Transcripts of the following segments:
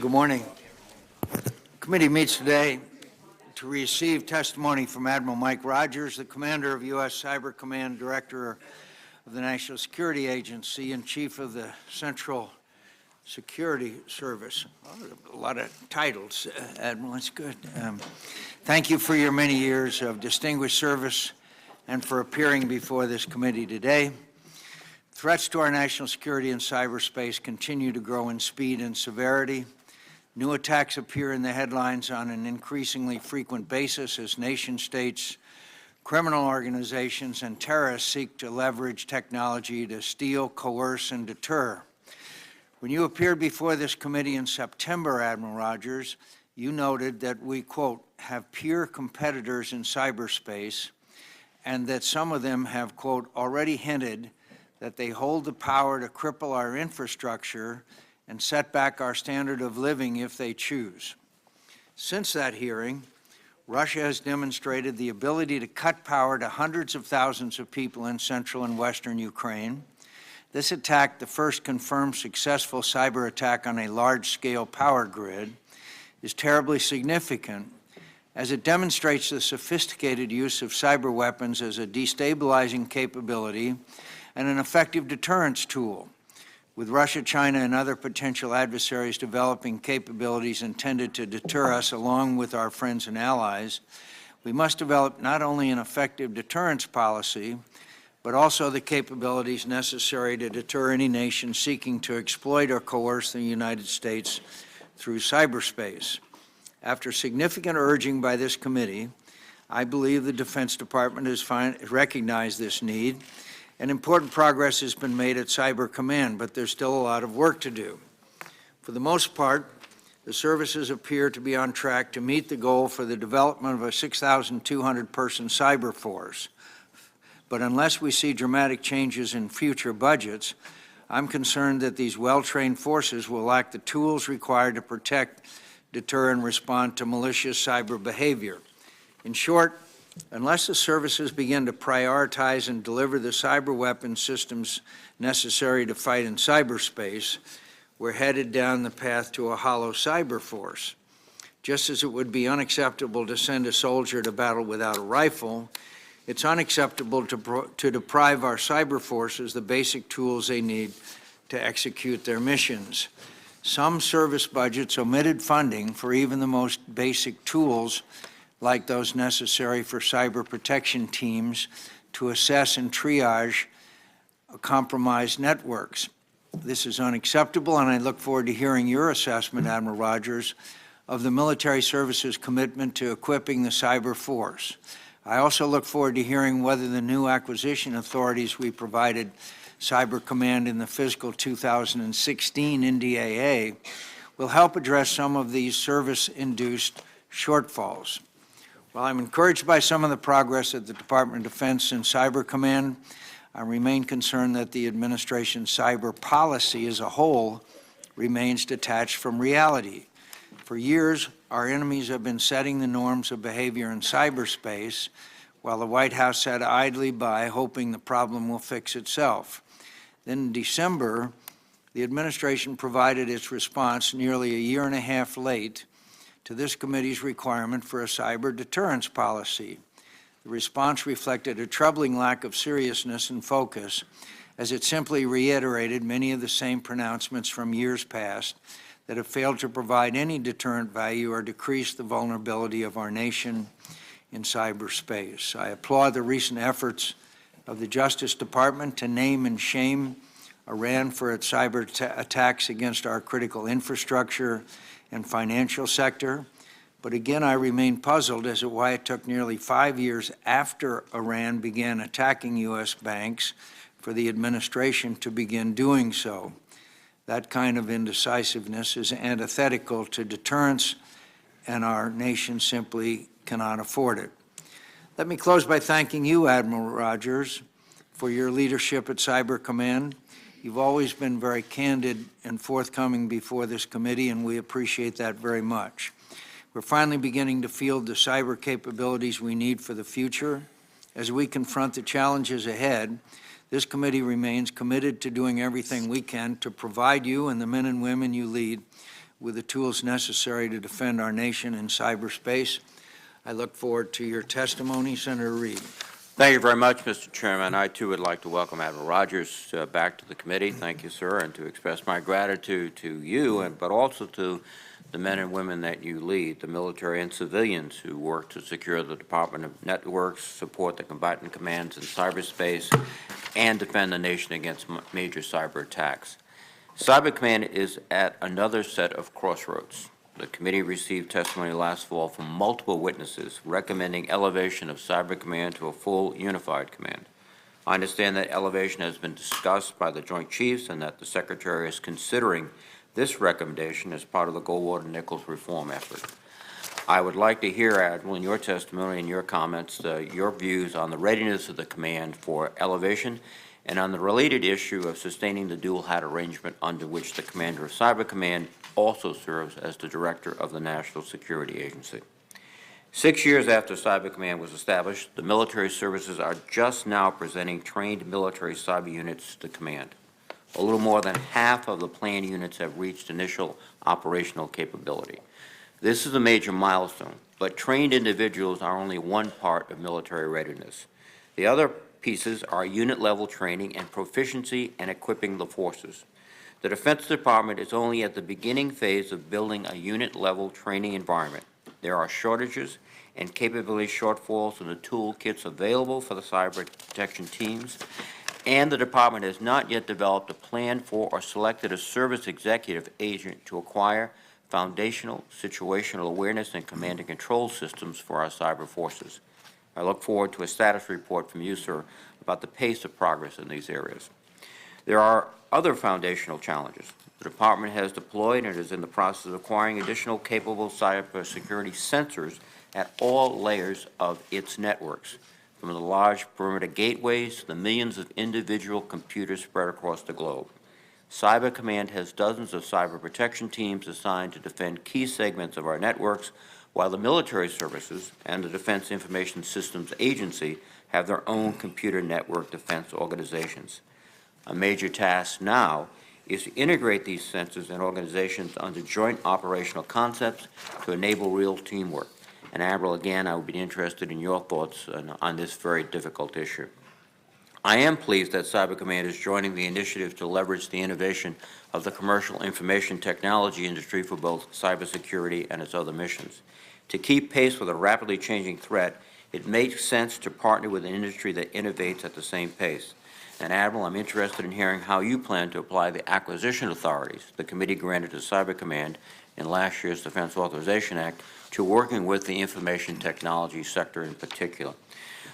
Good morning. The committee meets today to receive testimony from Admiral Mike Rogers, the commander of U.S. Cyber Command, director of the National Security Agency, and chief of the Central Security Service. A lot of titles, Admiral. That's good. Thank you for your many years of distinguished service and for appearing before this committee today. Threats to our national security in cyberspace continue to grow in speed and severity. New attacks appear in the headlines on an increasingly frequent basis as nation-states, criminal organizations, and terrorists seek to leverage technology to steal, coerce, and deter. When you appeared before this committee in September, Admiral Rogers, you noted that we, quote, have peer competitors in cyberspace and that some of them have, quote, already hinted that they hold the power to cripple our infrastructure and set back our standard of living if they choose. Since that hearing, Russia has demonstrated the ability to cut power to hundreds of thousands of people in central and western Ukraine. This attack, the first confirmed successful cyber attack on a large-scale power grid, is terribly significant as it demonstrates the sophisticated use of cyber weapons as a destabilizing capability and an effective deterrence tool. With Russia, China, and other potential adversaries developing capabilities intended to deter us along with our friends and allies, we must develop not only an effective deterrence policy, but also the capabilities necessary to deter any nation seeking to exploit or coerce the United States through cyberspace. After significant urging by this committee, I believe the Defense Department has recognized this need, and important progress has been made at Cyber Command, but there's still a lot of work to do. For the most part, the services appear to be on track to meet the goal for the development of a 6,200-person cyber force. But unless we see dramatic changes in future budgets, I'm concerned that these well-trained forces will lack the tools required to protect, deter, and respond to malicious cyber behavior. In short, unless the services begin to prioritize and deliver the cyber weapon systems necessary to fight in cyberspace, we're headed down the path to a hollow cyber force. Just as it would be unacceptable to send a soldier to battle without a rifle, it's unacceptable to deprive our cyber forces the basic tools they need to execute their missions. Some service budgets omitted funding for even the most basic tools like those necessary for cyber protection teams to assess and triage compromised networks. This is unacceptable, and I look forward to hearing your assessment, Admiral Rogers, of the military services commitment to equipping the cyber force. I also look forward to hearing whether the new acquisition authorities we provided Cyber Command in the fiscal 2016 NDAA will help address some of these service-induced shortfalls. While I'm encouraged by some of the progress at the Department of Defense and Cyber Command, I remain concerned that the administration's cyber policy as a whole remains detached from reality. For years, our enemies have been setting the norms of behavior in cyberspace, while the White House sat idly by, hoping the problem will fix itself. Then in December, the administration provided its response nearly a year and a half late to this committee's requirement for a cyber deterrence policy. The response reflected a troubling lack of seriousness and focus, as it simply reiterated many of the same pronouncements from years past that have failed to provide any deterrent value or decrease the vulnerability of our nation in cyberspace. I applaud the recent efforts of the Justice Department to name and shame Iran for its cyber attacks against our critical infrastructure and financial sector. But again, I remain puzzled as to why it took nearly 5 years after Iran began attacking U.S. banks for the administration to begin doing so. That kind of indecisiveness is antithetical to deterrence, and our nation simply cannot afford it. Let me close by thanking you, Admiral Rogers, for your leadership at Cyber Command. You've always been very candid and forthcoming before this committee, and we appreciate that very much. We're finally beginning to field the cyber capabilities we need for the future. As we confront the challenges ahead, this committee remains committed to doing everything we can to provide you and the men and women you lead with the tools necessary to defend our nation in cyberspace. I look forward to your testimony. Senator Reid. Thank you very much, Mr. Chairman. I, too, would like to welcome Admiral Rogers back to the committee. Thank you, sir, and to express my gratitude to you, but also to the men and women that you lead, the military and civilians who work to secure the Department of Networks, support the combatant commands in cyberspace, and defend the nation against major cyber attacks. Cyber Command is at another set of crossroads. The committee received testimony last fall from multiple witnesses recommending elevation of Cyber Command to a full unified command. I understand that elevation has been discussed by the Joint Chiefs and that the Secretary is considering this recommendation as part of the Goldwater-Nichols reform effort. I would like to hear, Admiral, in your testimony and your comments, your views on the readiness of the command for elevation and on the related issue of sustaining the dual hat arrangement under which the Commander of Cyber Command also serves as the Director of the National Security Agency. 6 years after Cyber Command was established, the military services are just now presenting trained military cyber units to command. A little more than half of the planned units have reached initial operational capability. This is a major milestone, but trained individuals are only one part of military readiness. The other pieces are unit-level training and proficiency and equipping the forces. The Defense Department is only at the beginning phase of building a unit-level training environment. There are shortages and capability shortfalls in the toolkits available for the cyber protection teams, and the Department has not yet developed a plan for or selected a service executive agent to acquire foundational situational awareness and command and control systems for our cyber forces. I look forward to a status report from you, sir, about the pace of progress in these areas. There are other foundational challenges. The Department has deployed and is in the process of acquiring additional capable cybersecurity sensors at all layers of its networks, from the large perimeter gateways to the millions of individual computers spread across the globe. Cyber Command has dozens of cyber protection teams assigned to defend key segments of our networks, while the military services and the Defense Information Systems Agency have their own computer network defense organizations. A major task now is to integrate these sensors and organizations under joint operational concepts to enable real teamwork. And Admiral, again, I would be interested in your thoughts on this very difficult issue. I am pleased that Cyber Command is joining the initiative to leverage the innovation of the commercial information technology industry for both cybersecurity and its other missions. To keep pace with a rapidly changing threat, it makes sense to partner with an industry that innovates at the same pace. And Admiral, I'm interested in hearing how you plan to apply the acquisition authorities the committee granted to Cyber Command in last year's Defense Authorization Act to working with the information technology sector in particular.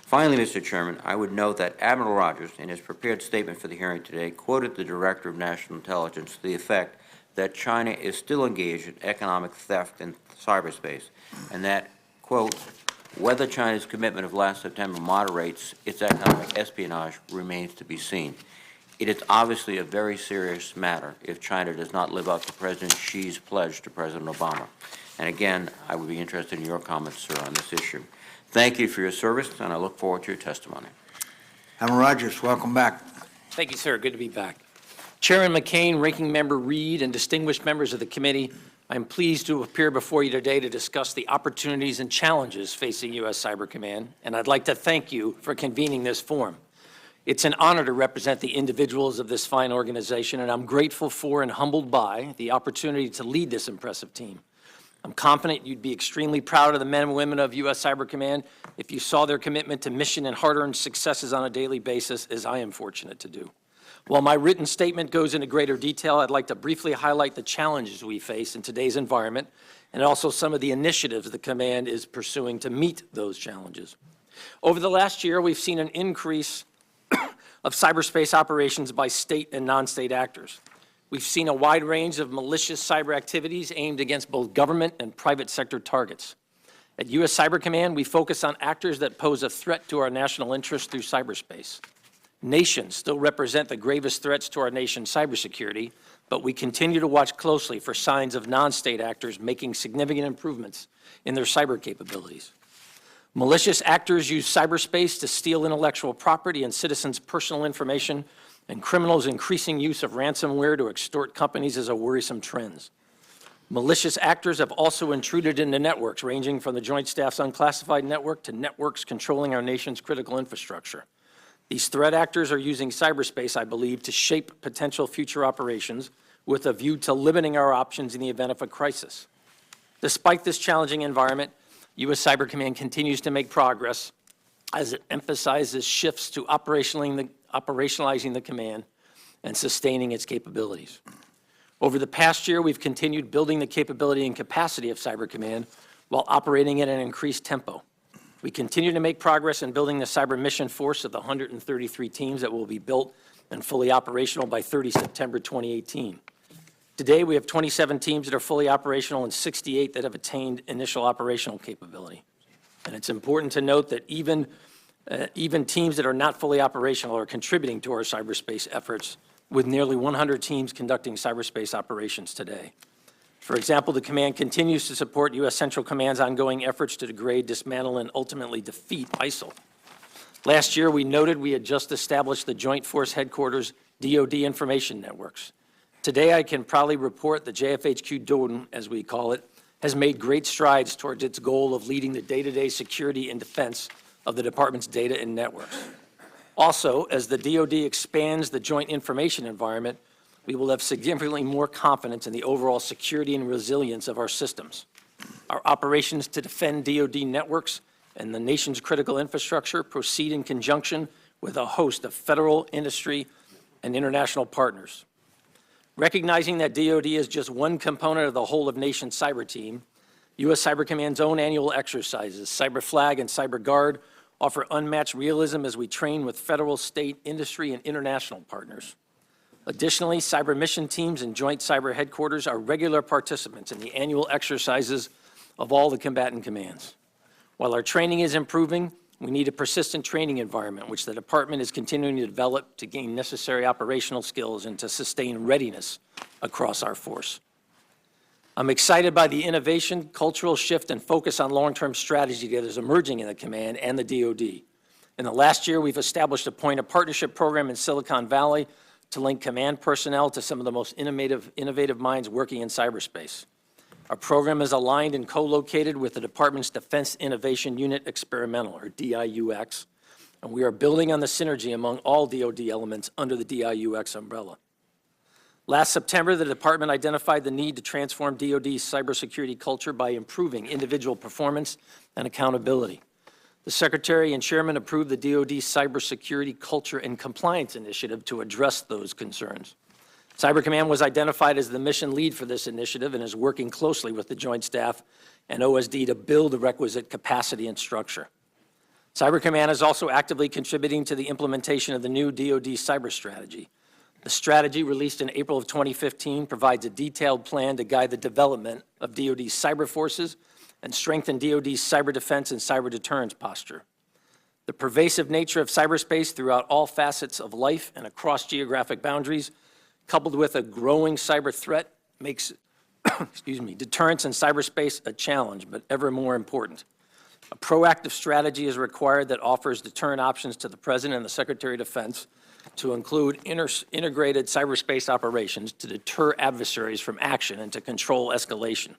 Finally, Mr. Chairman, I would note that Admiral Rogers, in his prepared statement for the hearing today, quoted the Director of National Intelligence to the effect that China is still engaged in economic theft in cyberspace, and that, quote, whether China's commitment of last September moderates its economic espionage remains to be seen. It is obviously a very serious matter if China does not live up to President Xi's pledge to President Obama. And again, I would be interested in your comments, sir, on this issue. Thank you for your service, and I look forward to your testimony. Admiral Rogers, welcome back. Thank you, sir. Good to be back. Chairman McCain, Ranking Member Reid, and distinguished members of the committee, I am pleased to appear before you today to discuss the opportunities and challenges facing U.S. Cyber Command, and I'd like to thank you for convening this forum. It's an honor to represent the individuals of this fine organization, and I'm grateful for and humbled by the opportunity to lead this impressive team. I'm confident you'd be extremely proud of the men and women of U.S. Cyber Command if you saw their commitment to mission and hard-earned successes on a daily basis, as I am fortunate to do. While my written statement goes into greater detail, I'd like to briefly highlight the challenges we face in today's environment and also some of the initiatives the command is pursuing to meet those challenges. Over the last year, we've seen an increase of cyberspace operations by state and non-state actors. We've seen a wide range of malicious cyber activities aimed against both government and private sector targets. At U.S. Cyber Command, we focus on actors that pose a threat to our national interests through cyberspace. Nations still represent the gravest threats to our nation's cybersecurity, but we continue to watch closely for signs of non-state actors making significant improvements in their cyber capabilities. Malicious actors use cyberspace to steal intellectual property and citizens' personal information, and criminals' increasing use of ransomware to extort companies is a worrisome trend. Malicious actors have also intruded into networks, ranging from the Joint Staff's unclassified network to networks controlling our nation's critical infrastructure. These threat actors are using cyberspace, I believe, to shape potential future operations with a view to limiting our options in the event of a crisis. Despite this challenging environment, U.S. Cyber Command continues to make progress as it emphasizes shifts to operationalizing the command and sustaining its capabilities. Over the past year, we've continued building the capability and capacity of Cyber Command while operating at an increased tempo. We continue to make progress in building the cyber mission force of the 133 teams that will be built and fully operational by 30 September 2018. Today, we have 27 teams that are fully operational and 68 that have attained initial operational capability. And it's important to note that even teams that are not fully operational are contributing to our cyberspace efforts, with nearly 100 teams conducting cyberspace operations today. For example, the command continues to support U.S. Central Command's ongoing efforts to degrade, dismantle, and ultimately defeat ISIL. Last year, we noted we had just established the Joint Force Headquarters DoD Information Networks. Today, I can proudly report that JFHQ DODN, as we call it, has made great strides towards its goal of leading the day-to-day security and defense of the department's data and networks. Also, as the DoD expands the joint information environment, we will have significantly more confidence in the overall security and resilience of our systems. Our operations to defend DoD networks and the nation's critical infrastructure proceed in conjunction with a host of federal, industry, and international partners. Recognizing that DoD is just one component of the whole of nation cyber team, U.S. Cyber Command's own annual exercises, Cyber Flag and Cyber Guard, offer unmatched realism as we train with federal, state, industry, and international partners. Additionally, cyber mission teams and joint cyber headquarters are regular participants in the annual exercises of all the combatant commands. While our training is improving, we need a persistent training environment, which the department is continuing to develop to gain necessary operational skills and to sustain readiness across our force. I'm excited by the innovation, cultural shift, and focus on long-term strategy that is emerging in the command and the DoD. In the last year, we've established a point of partnership program in Silicon Valley to link command personnel to some of the most innovative minds working in cyberspace. Our program is aligned and co-located with the department's Defense Innovation Unit Experimental, or DIUX, and we are building on the synergy among all DoD elements under the DIUX umbrella. Last September, the department identified the need to transform DoD's cybersecurity culture by improving individual performance and accountability. The Secretary and Chairman approved the DoD Cybersecurity Culture and Compliance Initiative to address those concerns. Cyber Command was identified as the mission lead for this initiative and is working closely with the Joint Staff and OSD to build the requisite capacity and structure. Cyber Command is also actively contributing to the implementation of the new DoD cyber strategy. The strategy, released in April of 2015, provides a detailed plan to guide the development of DoD's cyber forces and strengthen DoD's cyber defense and cyber deterrence posture. The pervasive nature of cyberspace throughout all facets of life and across geographic boundaries, coupled with a growing cyber threat, makes deterrence in cyberspace a challenge, but ever more important. A proactive strategy is required that offers deterrent options to the President and the Secretary of Defense to include integrated cyberspace operations to deter adversaries from action and to control escalation.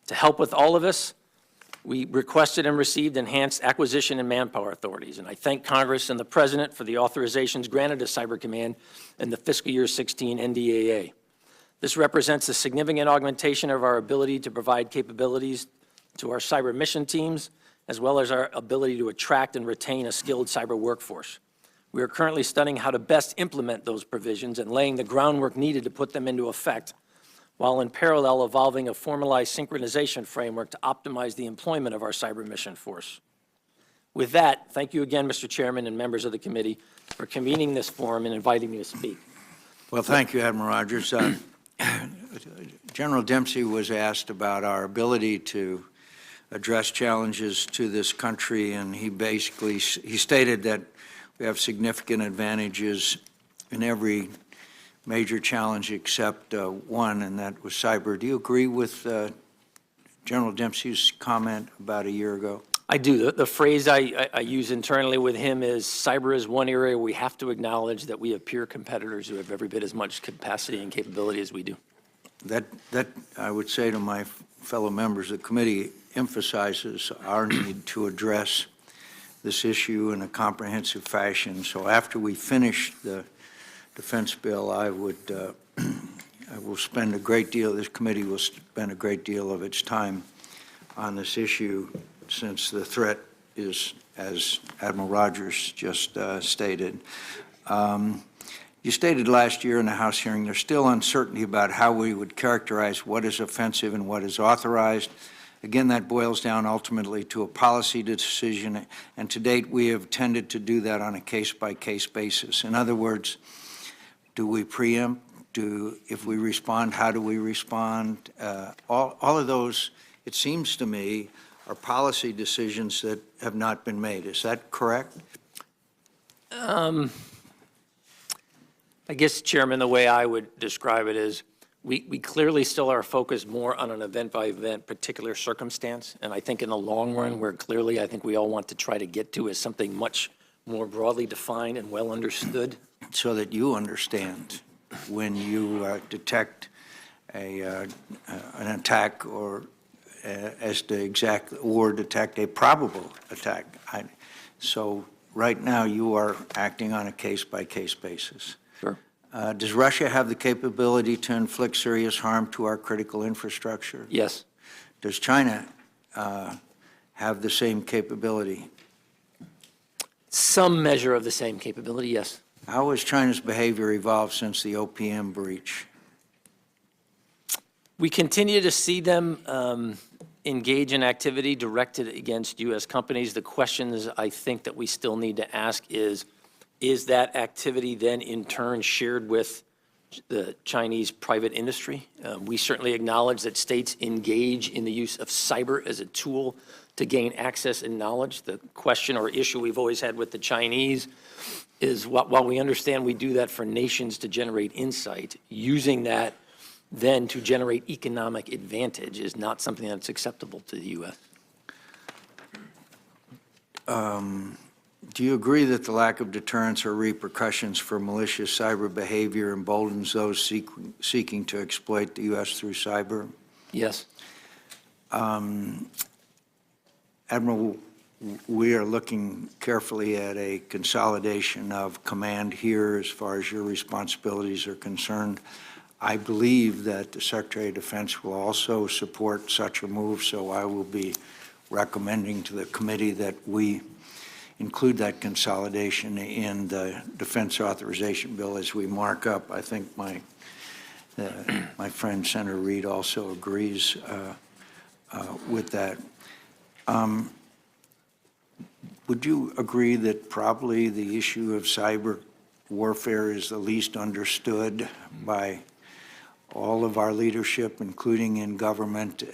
To help with all of this, we requested and received enhanced acquisition and manpower authorities, and I thank Congress and the President for the authorizations granted to Cyber Command in the fiscal year 16 NDAA. This represents a significant augmentation of our ability to provide capabilities to our cyber mission teams, as well as our ability to attract and retain a skilled cyber workforce. We are currently studying how to best implement those provisions and laying the groundwork needed to put them into effect, while in parallel evolving a formalized synchronization framework to optimize the employment of our cyber mission force. With that, thank you again, Mr. Chairman and members of the committee, for convening this forum and inviting me to speak. Well, thank you, Admiral Rogers. General Dempsey was asked about our ability to address challenges to this country, and he stated that we have significant advantages in every major challenge except one, and that was cyber. Do you agree with General Dempsey's comment about a year ago? I do. The phrase I use internally with him is cyber is one area we have to acknowledge that we have peer competitors who have every bit as much capacity and capability as we do. That, I would say to my fellow members, the committee emphasizes our need to address this issue in a comprehensive fashion. So after we finish the defense bill, I will spend a great deal, this committee will spend a great deal of its time on this issue, since the threat is, as Admiral Rogers just stated. You stated last year in the House hearing there's still uncertainty about how we would characterize what is offensive and what is authorized. Again, that boils down ultimately to a policy decision, and to date we have tended to do that on a case-by-case basis. In other words, do we preempt? If we respond, how do we respond? All of those, it seems to me, are policy decisions that have not been made. Is that correct? I guess, Chairman, the way I would describe it is we clearly still are focused more on an event-by-event particular circumstance. And I think in the long run, where clearly I think we all want to try to get to is something much more broadly defined and well understood. So that you understand when you detect an attack or detect a probable attack. So right now you are acting on a case-by-case basis. Sure. Does Russia have the capability to inflict serious harm to our critical infrastructure? Yes. Does China have the same capability? Some measure of the same capability, yes. How has China's behavior evolved since the OPM breach? We continue to see them engage in activity directed against U.S. companies. The questions I think that we still need to ask is that activity then in turn shared with the Chinese private industry? We certainly acknowledge that states engage in the use of cyber as a tool to gain access and knowledge. The question or issue we've always had with the Chinese is while we understand we do that for nations to generate insight, using that then to generate economic advantage is not something that's acceptable to the U.S. Do you agree that the lack of deterrence or repercussions for malicious cyber behavior emboldens those seeking to exploit the U.S. through cyber? Yes. Admiral, we are looking carefully at a consolidation of command here as far as your responsibilities are concerned. I believe that the Secretary of Defense will also support such a move, so I will be recommending to the committee that we include that consolidation in the defense authorization bill as we mark up. I think my friend Senator Reid also agrees with that. Would you agree that probably the issue of cyber warfare is the least understood by all of our leadership, including in government,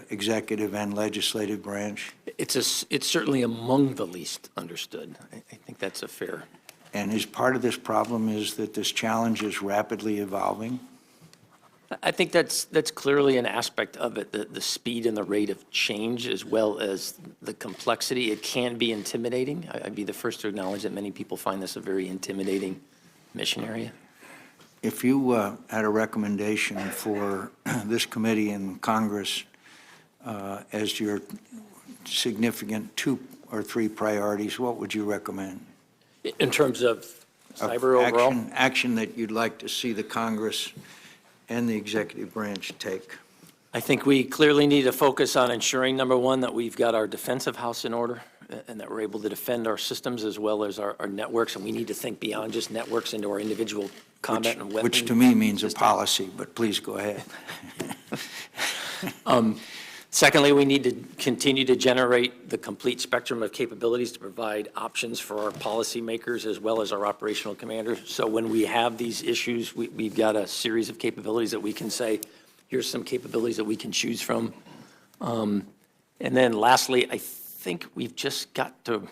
executive and legislative branch? It's certainly among the least understood. I think that's a fair. And is part of this problem is that this challenge is rapidly evolving? I think that's clearly an aspect of it, the speed and the rate of change, as well as the complexity. It can be intimidating. I'd be the first to acknowledge that many people find this a very intimidating mission area. If you had a recommendation for this committee and Congress as your significant 2 or 3 priorities, what would you recommend? In terms of cyber overall? Action that you'd like to see the Congress and the executive branch take. I think we clearly need to focus on ensuring, number one, that we've got our defensive house in order and that we're able to defend our systems as well as our networks. And we need to think beyond just networks into our individual combat and weapons. Which to me means a policy, but please go ahead. Secondly, we need to continue to generate the complete spectrum of capabilities to provide options for our policymakers as well as our operational commanders. So when we have these issues, we've got a series of capabilities that we can say, here's some capabilities that we can choose from. And then lastly, I think we've just got to,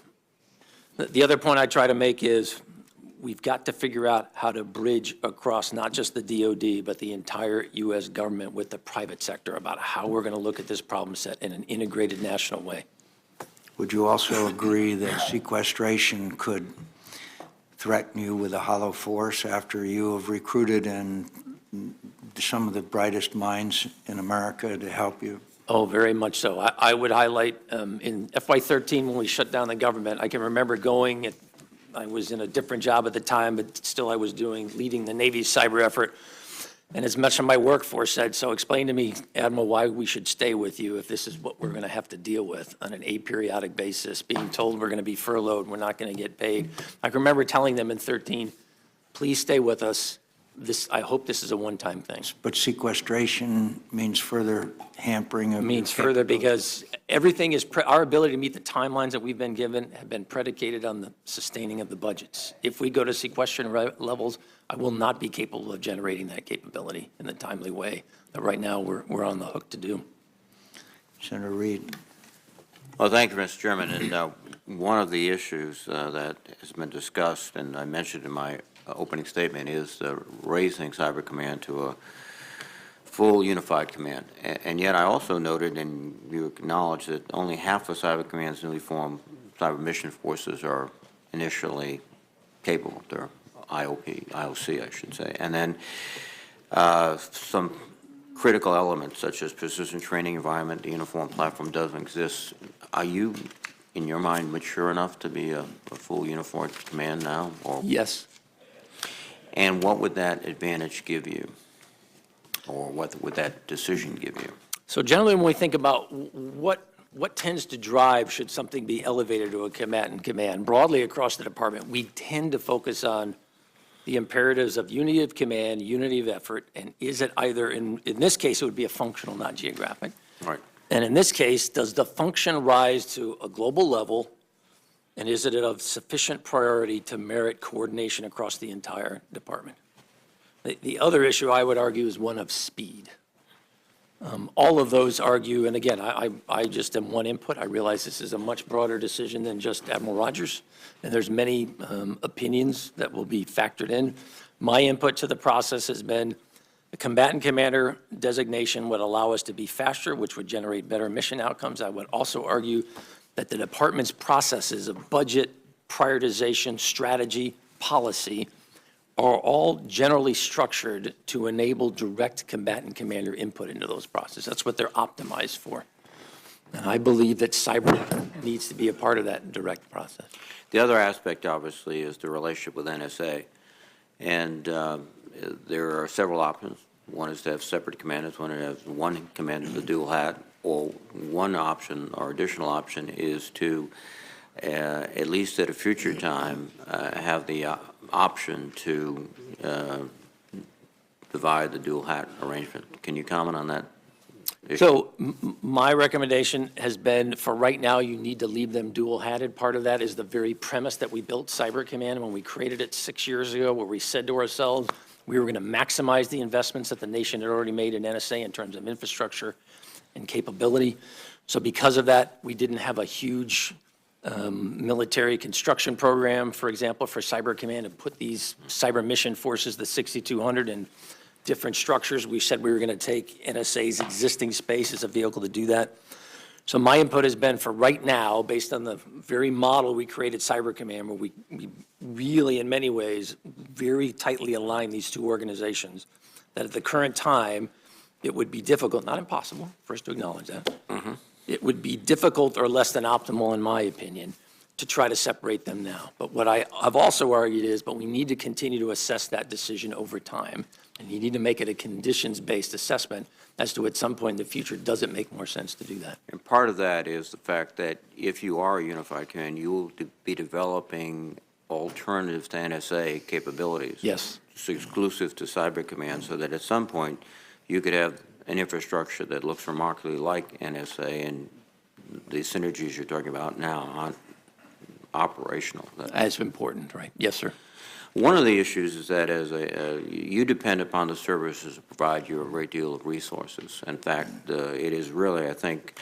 the other point I try to make is we've got to figure out how to bridge across not just the DOD, but the entire U.S. government with the private sector about how we're going to look at this problem set in an integrated national way. Would you also agree that sequestration could threaten you with a hollow force after you have recruited and some of the brightest minds in America to help you? Oh, very much so. I would highlight in FY13, when we shut down the government, I can remember I was in a different job at the time, but still I was leading the Navy's cyber effort. And as much of my workforce said, so explain to me, Admiral, why we should stay with you if this is what we're going to have to deal with on an aperiodic basis, being told we're going to be furloughed, we're not going to get paid. I can remember telling them in 13, please stay with us. I hope this is a one-time thing. But sequestration means further hampering of. It means your further capabilities. because everything is, our ability to meet the timelines that we've been given have been predicated on the sustaining of the budgets. If we go to sequestration levels, I will not be capable of generating that capability in the timely way that right now we're on the hook to do. Senator Reid. Well, thank you, Mr. Chairman. And one of the issues that has been discussed, and I mentioned in my opening statement, is raising Cyber Command to a full unified command. And yet I also noted, and you acknowledged, that only half of Cyber Command's newly formed cyber mission forces are initially capable. They're IOC, I should say. And then some critical elements, such as persistent training environment, the uniform platform doesn't exist. Are you, in your mind, mature enough to be a full unified command now? Or? Yes. And what would that advantage give you? Or what would that decision give you? So generally, when we think about what tends to drive should something be elevated to a combatant command, broadly across the department, we tend to focus on the imperatives of unity of command, unity of effort, and is it either, in this case, it would be a functional, not geographic. Right. And in this case, does the function rise to a global level, and is it of sufficient priority to merit coordination across the entire department? The other issue, I would argue, is one of speed. All of those argue, and again, I just am one input. I realize this is a much broader decision than just Admiral Rogers, and there's many opinions that will be factored in. My input to the process has been the combatant commander designation would allow us to be faster, which would generate better mission outcomes. I would also argue that the department's processes of budget, prioritization, strategy, policy are all generally structured to enable direct combatant commander input into those processes. That's what they're optimized for. And I believe that cyber needs to be a part of that direct process. The other aspect, obviously, is the relationship with NSA. And there are several options. One is to have separate commanders. One is to have one commander with a dual hat. Or one option or additional option is to, at least at a future time, have the option to divide the dual hat arrangement. Can you comment on that issue? So my recommendation has been, for right now, you need to leave them dual-hatted. Part of that is the very premise that we built Cyber Command when we created it 6 years ago, where we said to ourselves we were going to maximize the investments that the nation had already made in NSA in terms of infrastructure and capability. So because of that, we didn't have a huge military construction program, for example, for Cyber Command, and put these cyber mission forces, the 6,200, in different structures. We said we were going to take NSA's existing space as a vehicle to do that. So my input has been, for right now, based on the very model we created Cyber Command, where we really, in many ways, very tightly align these two organizations, that at the current time, it would be difficult, not impossible, first to acknowledge that. It would be difficult or less than optimal, in my opinion, to try to separate them now. But what I've also argued is, but we need to continue to assess that decision over time, and you need to make it a conditions-based assessment as to, at some point in the future, does it make more sense to do that? And part of that is the fact that if you are a unified command, you will be developing alternatives to NSA capabilities. Yes. It's exclusive to Cyber Command, so that at some point you could have an infrastructure that looks remarkably like NSA, and the synergies you're talking about now aren't operational. That's important, right? Yes, sir. One of the issues is that you depend upon the services to provide you a great deal of resources. In fact, it is really, I think,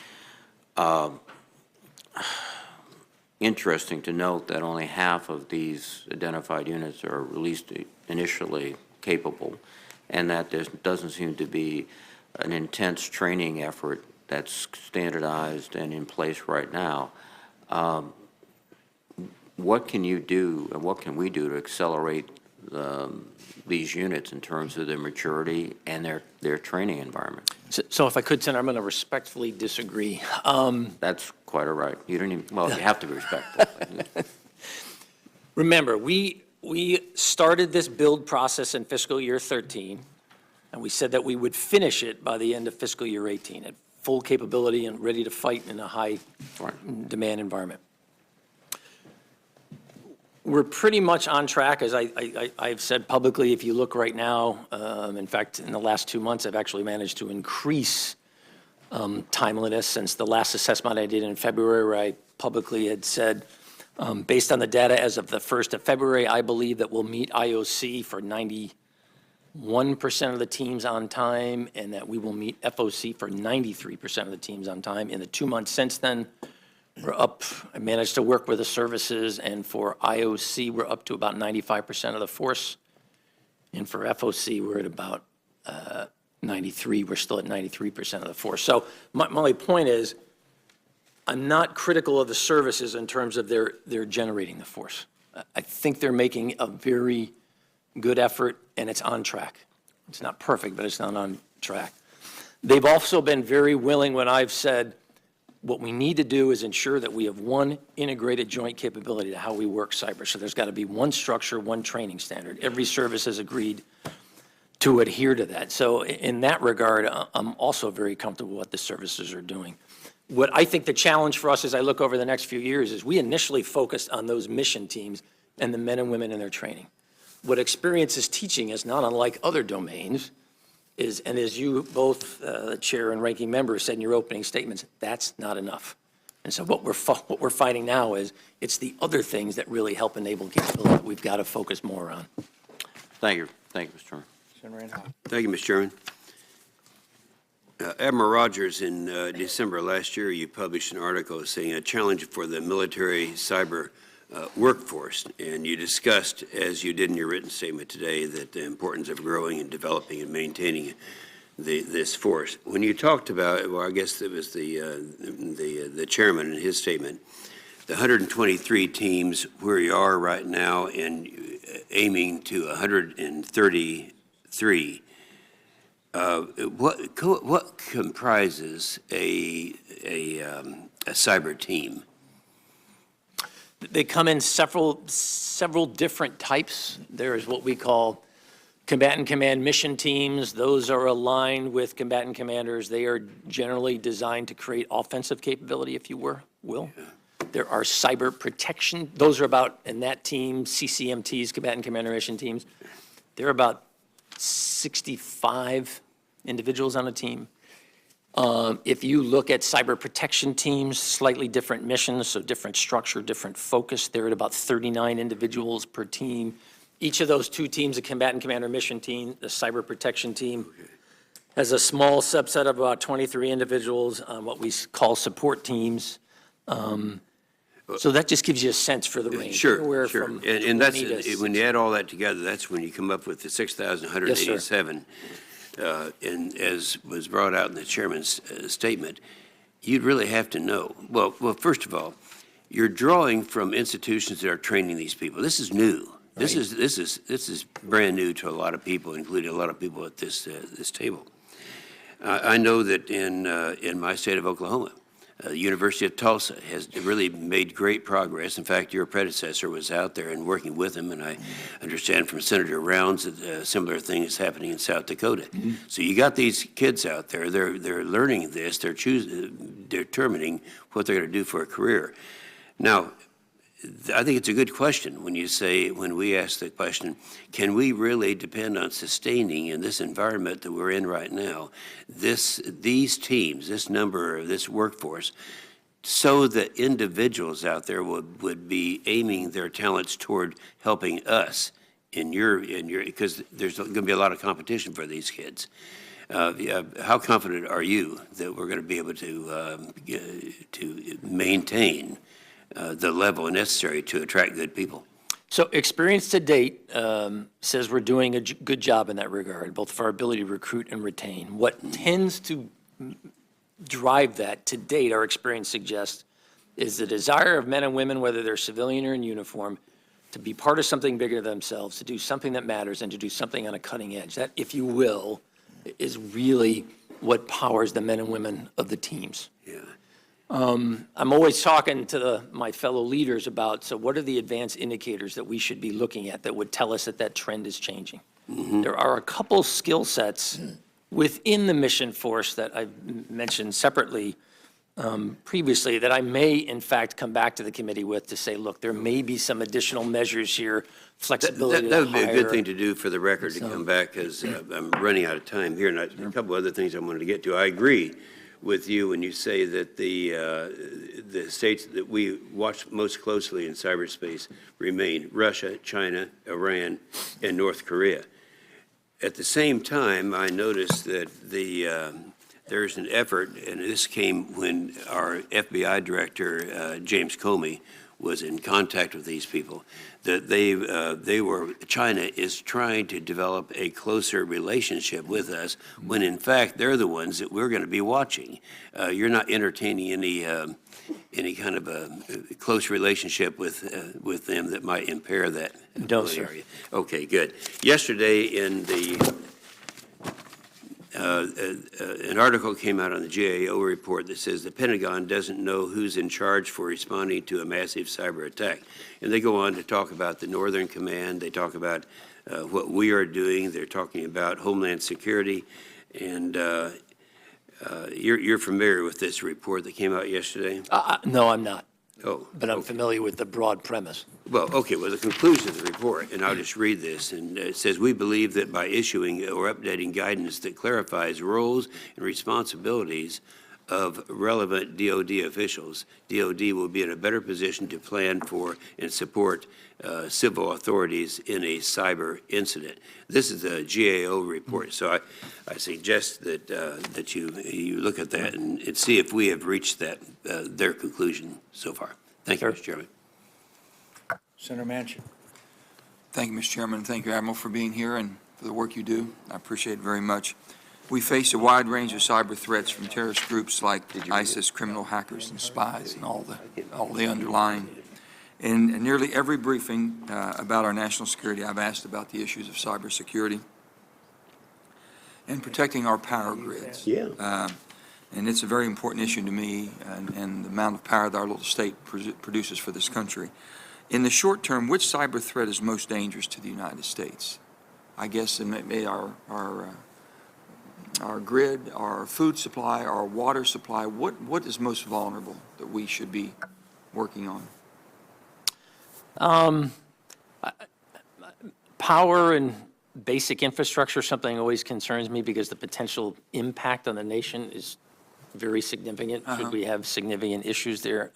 interesting to note that only half of these identified units are released initially capable, and that there doesn't seem to be an intense training effort that's standardized and in place right now. What can you do, and what can we do to accelerate these units in terms of their maturity and their training environment. So if I could, Senator, I'm going to respectfully disagree. That's quite all right. You don't even, well, you have to be respectful. Remember, we started this build process in fiscal year 13, and we said that we would finish it by the end of fiscal year 18 at full capability and ready to fight in a high demand environment. We're pretty much on track, as I've said publicly. If you look right now, in fact, in the last 2 months, I've actually managed to increase timeliness since the last assessment I did in February, where I publicly had said, based on the data as of the 1st of February, I believe that we'll meet IOC for 91% of the teams on time, and that we will meet FOC for 93% of the teams on time. In the 2 months since then, we're up. I managed to work with the services, and for IOC, we're up to about 95% of the force. And for FOC, we're at about 93. We're still at 93% of the force. So my only point is, I'm not critical of the services in terms of their generating the force. I think they're making a very good effort, and it's on track. It's not perfect, but it's not on track. They've also been very willing when I've said, what we need to do is ensure that we have one integrated joint capability to how we work cyber. So there's got to be one structure, one training standard. Every service has agreed to adhere to that. So in that regard, I'm also very comfortable with what the services are doing. What I think the challenge for us as I look over the next few years is we initially focused on those mission teams and the men and women in their training. What experience is teaching us, not unlike other domains, is, and as you both, the chair and ranking member, said in your opening statements, that's not enough. And so what we're finding now is it's the other things that really help enable capability that we've got to focus more on. Thank you. Thank you, Mr. Chairman. Senator Reinhart. Thank you, Mr. Chairman. Admiral Rogers, in December last year, you published an article saying a challenge for the military cyber workforce, and you discussed, as you did in your written statement today, that the importance of growing and developing and maintaining this force. When you talked about, well, I guess it was the chairman in his statement, the 123 teams where you are right now and aiming to 133. What comprises a cyber team? They come in several different types. There's what we call combatant command mission teams. Those are aligned with combatant commanders. They are generally designed to create offensive capability, if you will. There are cyber protection. Those are about, in that team, CCMTs, combatant commander mission teams. There are about 65 individuals on a team. If you look at cyber protection teams, slightly different missions, so different structure, different focus. They're at about 39 individuals per team. Each of those two teams, a combatant commander mission team, the cyber protection team, has a small subset of about 23 individuals on what we call support teams. So that just gives you a sense for the range. Sure. And that's, 20 to when you add all that together, that's when you come up with the 6,187. And as was brought out in the chairman's statement, you'd really have to know. Well, first of all, you're drawing from institutions that are training these people. This is new. Right. This is brand new to a lot of people, including a lot of people at this table. I know that in my state of Oklahoma, the University of Tulsa has really made great progress. In fact, your predecessor was out there and working with them, and I understand from Senator Rounds that a similar thing is happening in South Dakota. Mm-hmm. So you got these kids out there, they're learning this, they're determining what they're going to do for a career. Now, I think it's a good question when we ask the question, can we really depend on sustaining in this environment that we're in right now, these teams, this number, this workforce, so that individuals out there would be aiming their talents toward helping us because there's going to be a lot of competition for these kids. How confident are you that we're going to be able to maintain the level necessary to attract good people? So experience to date says we're doing a good job in that regard, both for our ability to recruit and retain. What tends to drive that to date, our experience suggests, is the desire of men and women, whether they're civilian or in uniform, to be part of something bigger than themselves, to do something that matters, and to do something on a cutting edge. That, if you will, is really what powers the men and women of the teams. Yeah. I'm always talking to my fellow leaders about, so what are the advanced indicators that we should be looking at that would tell us that that trend is changing? There are a couple skill sets within the mission force that I've mentioned separately previously that I may, in fact, come back to the committee with to say, look, there may be some additional measures here, flexibility That to would be a good hire. thing to do for the record, to come back, because I'm running out of time here, and a couple other things I wanted to get to. I agree with you when you say that the states that we watch most closely in cyberspace remain Russia, China, Iran, and North Korea. At the same time, I noticed that there's an effort, and this came when our FBI director, James Comey, was in contact with these people, that China is trying to develop a closer relationship with us, when in fact, they're the ones that we're going to be watching. You're not entertaining any kind of a close relationship with them that might impair that No, sir. area. Okay, good. Yesterday in the an article came out on the GAO report that says the Pentagon doesn't know who's in charge for responding to a massive cyber attack. And they go on to talk about the Northern Command. They talk about what we are doing. They're talking about Homeland Security. And you're familiar with this report that came out yesterday? No, I'm not, Oh, but I'm okay. familiar with the broad premise. Well, okay, well, the conclusion of the report, and I'll just read this, and it says, "We believe that by issuing or updating guidance that clarifies roles and responsibilities of relevant DoD officials, DoD will be in a better position to plan for and support civil authorities in a cyber incident." This is a GAO report, so I suggest that you look at that and see if we have reached their conclusion so far. Thank you, Sure. Mr. Chairman. Senator Manchin. Thank you, Mr. Chairman. Thank you, Admiral, for being here and for the work you do. I appreciate it very much. We face a wide range of cyber threats from terrorist groups like ISIS, criminal hackers, and spies, and all the underlying. In nearly every briefing about our national security, I've asked about the issues of cybersecurity and protecting our power grids. Yeah. And it's a very important issue to me, and the amount of power that our little state produces for this country. In the short term, which cyber threat is most dangerous to the United States? I guess it may be our grid, our food supply, our water supply. What is most vulnerable that we should be working on? Power and basic infrastructure, something always concerns me because the potential impact on the nation is very significant. Should we have significant issues there?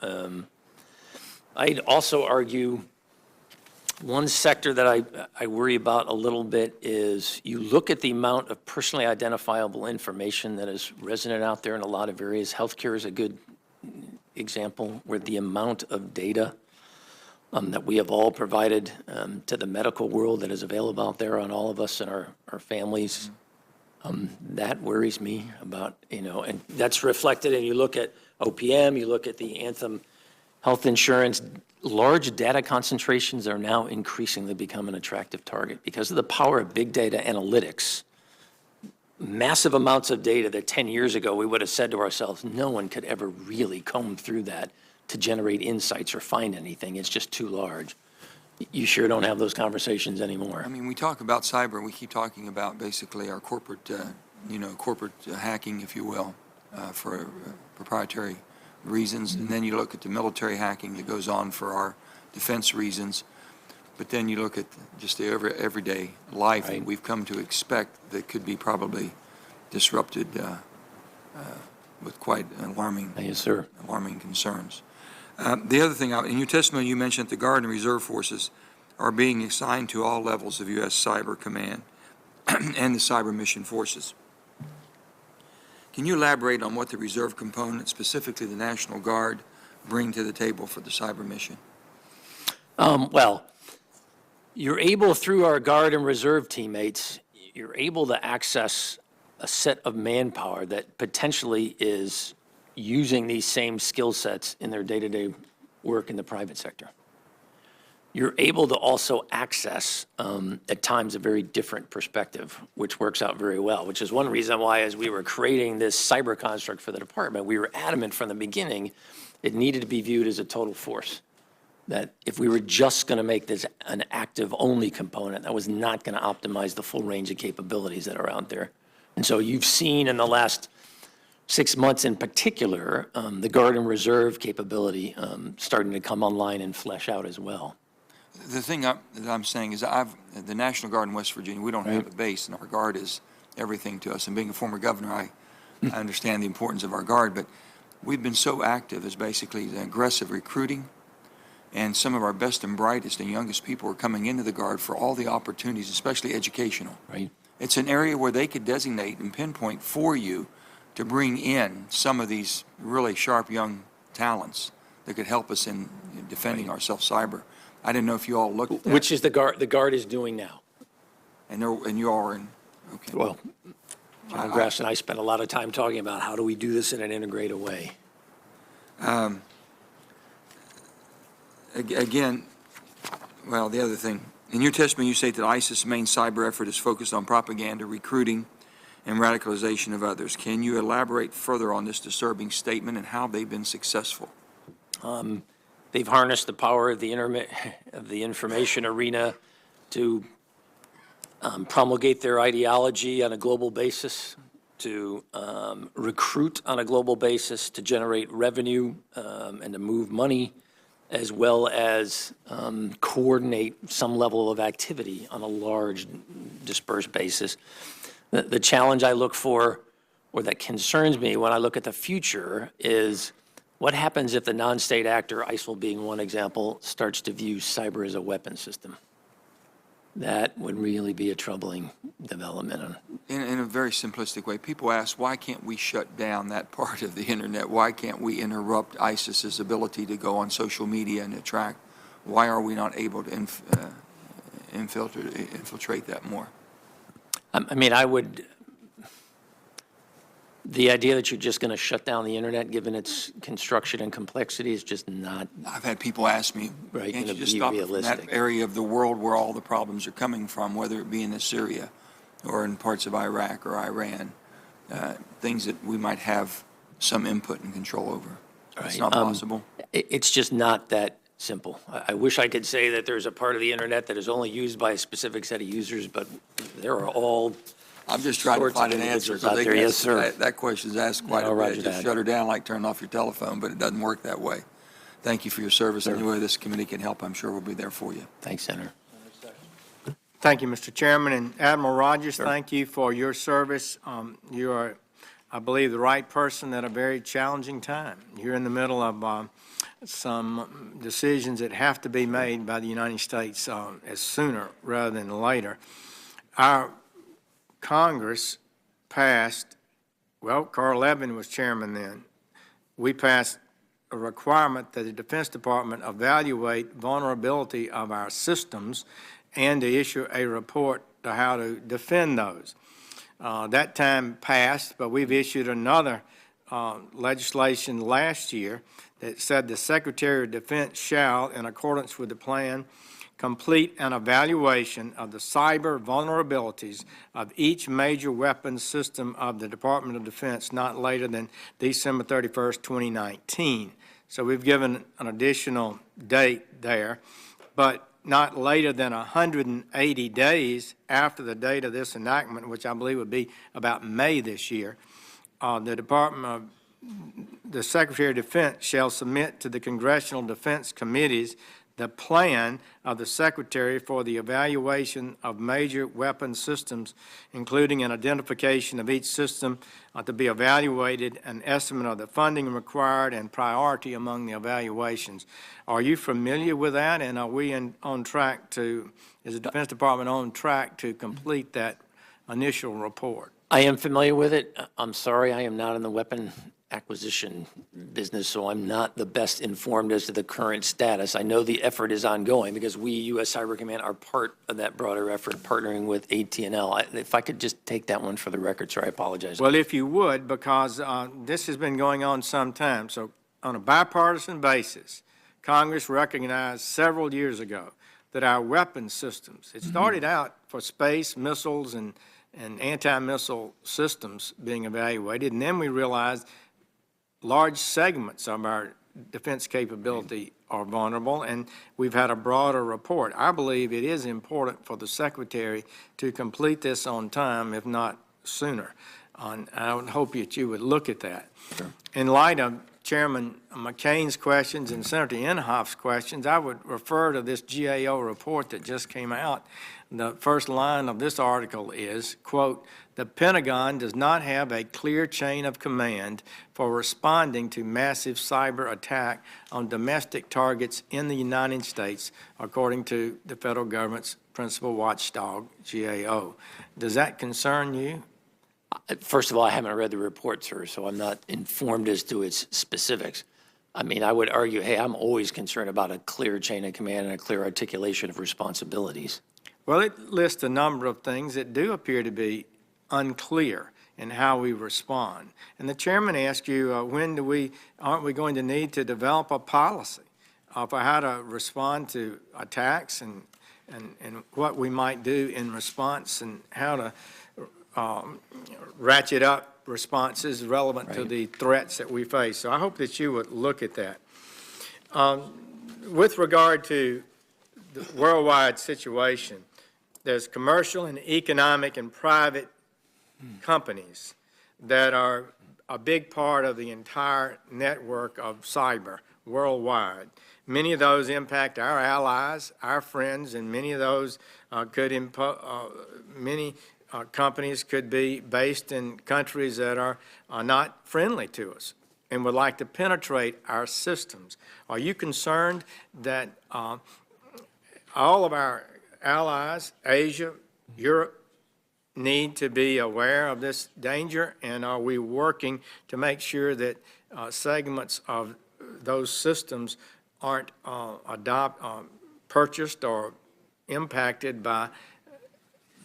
I'd also argue one sector that I worry about a little bit is you look at the amount of personally identifiable information that is resident out there in a lot of areas. Healthcare is a good example where the amount of data that we have all provided to the medical world that is available out there on all of us and our families. That worries me about, and that's reflected, and you look at OPM, you look at the Anthem health insurance, large data concentrations are now increasingly become an attractive target because of the power of big data analytics. Massive amounts of data that 10 years ago we would have said to ourselves, no one could ever really comb through that to generate insights or find anything. It's just too large. You sure don't have those conversations anymore. I mean, we talk about cyber, we keep talking about basically our corporate, corporate hacking, if you will, for proprietary reasons. And then you look at the military hacking that goes on for our defense reasons. But then you look at just the everyday life that we've come to expect that could be probably disrupted with quite alarming, Yes, sir. alarming concerns. The other thing, in your testimony, you mentioned that the Guard and Reserve Forces are being assigned to all levels of U.S. Cyber Command and the Cyber Mission Forces. Can you elaborate on what the reserve component, specifically the National Guard, bring to the table for the cyber mission? Well, you're able, through our Guard and Reserve teammates, you're able to access a set of manpower that potentially is using these same skill sets in their day-to-day work in the private sector. you're able to also access, at times, a very different perspective, which works out very well, which is one reason why, as we were creating this cyber construct for the department, we were adamant from the beginning it needed to be viewed as a total force. That if we were just going to make this an active-only component, that was not going to optimize the full range of capabilities that are out there. And so you've seen in the last 6 months in particular, the Guard and Reserve capability starting to come online and flesh out as well. The thing that I'm saying is the National Guard in West Virginia, we don't have a base, and our Guard is everything to us. And being a former governor, I understand the importance of our Guard, but we've been so active as basically the aggressive recruiting, and some of our best and brightest and youngest people are coming into the Guard for all the opportunities, especially educational. Right. It's an area where they could designate and pinpoint for you to bring in some of these really sharp young talents that could help us in defending ourselves cyber. I didn't know if you all looked at that. Which is the Guard is doing now. And you all are in, okay. Well, John Grass and I spent a lot of time talking about how do we do this in an integrated way. Again, well, the other thing, in your testimony, you state that ISIS' main cyber effort is focused on propaganda, recruiting, and radicalization of others. Can you elaborate further on this disturbing statement and how they've been successful? They've harnessed the power of the information arena to promulgate their ideology on a global basis, to recruit on a global basis, to generate revenue and to move money, as well as coordinate some level of activity on a large dispersed basis. The challenge I look for, or that concerns me when I look at the future, is what happens if the non-state actor, ISIL being one example, starts to view cyber as a weapon system? That would really be a troubling development. In a very simplistic way, people ask, why can't we shut down that part of the internet? Why can't we interrupt ISIS's ability to go on social media and attract? Why are we not able to infiltrate that more? I mean, the idea that you're just going to shut down the internet, given its construction and complexity, is just not. I've had people ask me, Right, can't you gonna just be stop it from realistic. that area of the world where all the problems are coming from, whether it be in Syria or in parts of Iraq or Iran, things that we might have some input and control over. It's Right. not possible. It's just not that simple. I wish I could say that there's a part of the internet that is only used by a specific set of users, but there are all. I'm just trying to sorts of find an answer. individuals out there. Yes, sir. That question is asked quite No, a roger bit. Just that. shut her down like turning off your telephone, but it doesn't work that way. Thank you for your service. Any way this committee can help, I'm sure we'll be there for you. Thanks, Senator. Thank you, Mr. Chairman, and Admiral Rogers, thank you for your service. You are, I believe, the right person at a very challenging time. You're in the middle of some decisions that have to be made by the United States as sooner rather than later. Our Congress passed, well, Carl Levin was chairman then. We passed a requirement that the Defense Department evaluate vulnerability of our systems and to issue a report to how to defend those. That time passed, but we've issued another legislation last year that said the Secretary of Defense shall, in accordance with the plan, complete an evaluation of the cyber vulnerabilities of each major weapons system of the Department of Defense not later than December 31st, 2019. So we've given an additional date there, but not later than 180 days after the date of this enactment, which I believe would be about May this year. The Secretary of Defense shall submit to the Congressional Defense Committees the plan of the Secretary for the evaluation of major weapon systems, including an identification of each system to be evaluated, an estimate of the funding required, and priority among the evaluations. Are you familiar with that, and are we on track to, is the Defense Department on track to complete that initial report? I am familiar with it. I'm sorry, I am not in the weapon acquisition business, so I'm not the best informed as to the current status. I know the effort is ongoing because we, U.S. Cyber Command, are part of that broader effort, partnering with AT&L. If I could just take that one for the record, sir, I apologize. Well, if you would, because this has been going on some time. So on a bipartisan basis, Congress recognized several years ago that our weapon systems, it started out for space, missiles, and anti-missile systems being evaluated, and then we realized large segments of our defense capability are vulnerable, and we've had a broader report. I believe it is important for the Secretary to complete this on time, if not sooner. I would hope that you would look at that. Sure. In light of Chairman McCain's questions and Senator Inhofe's questions, I would refer to this GAO report that just came out. The first line of this article is, quote, "The Pentagon does not have a clear chain of command for responding to massive cyber attack on domestic targets in the United States, according to the federal government's principal watchdog, GAO." Does that concern you? First of all, I haven't read the report, sir, so I'm not informed as to its specifics. I mean, I would argue, hey, I'm always concerned about a clear chain of command and a clear articulation of responsibilities. Well, it lists a number of things that do appear to be unclear in how we respond. And the chairman asked you, aren't we going to need to develop a policy for how to respond to attacks and what we might do in response and how to ratchet up responses relevant to the threats that we face. So I hope that you would look at that. With regard to the worldwide situation, there's commercial and economic and private companies that are a big part of the entire network of cyber worldwide. Many of those impact our allies, our friends, and many of those companies could be based in countries that are not friendly to us and would like to penetrate our systems. Are you concerned that all of our allies, Asia, Europe, need to be aware of this danger, and are we working to make sure that segments of those systems aren't purchased or impacted by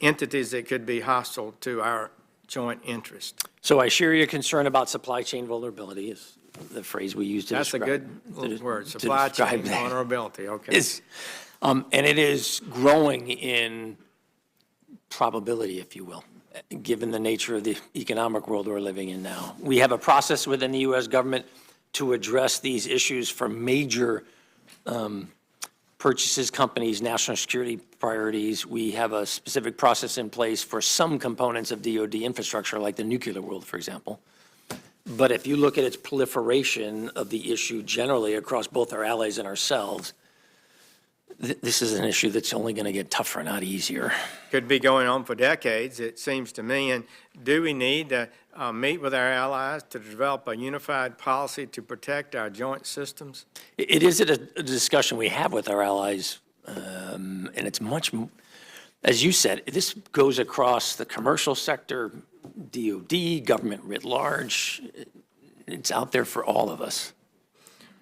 entities that could be hostile to our joint interest? So I share your concern about supply chain vulnerability, is the phrase we use to That's a describe. good word, supply chain that. vulnerability, okay. And it is growing in probability, if you will, given the nature of the economic world we're living in now. We have a process within the U.S. government to address these issues for major purchases, companies, national security priorities. We have a specific process in place for some components of DoD infrastructure, like the nuclear world, for example. But if you look at its proliferation of the issue generally across both our allies and ourselves, this is an issue that's only going to get tougher, not easier. Could be going on for decades, it seems to me. And do we need to meet with our allies to develop a unified policy to protect our joint systems? It is a discussion we have with our allies, and it's much, as you said, this goes across the commercial sector, DoD, government writ large. It's out there for all of us.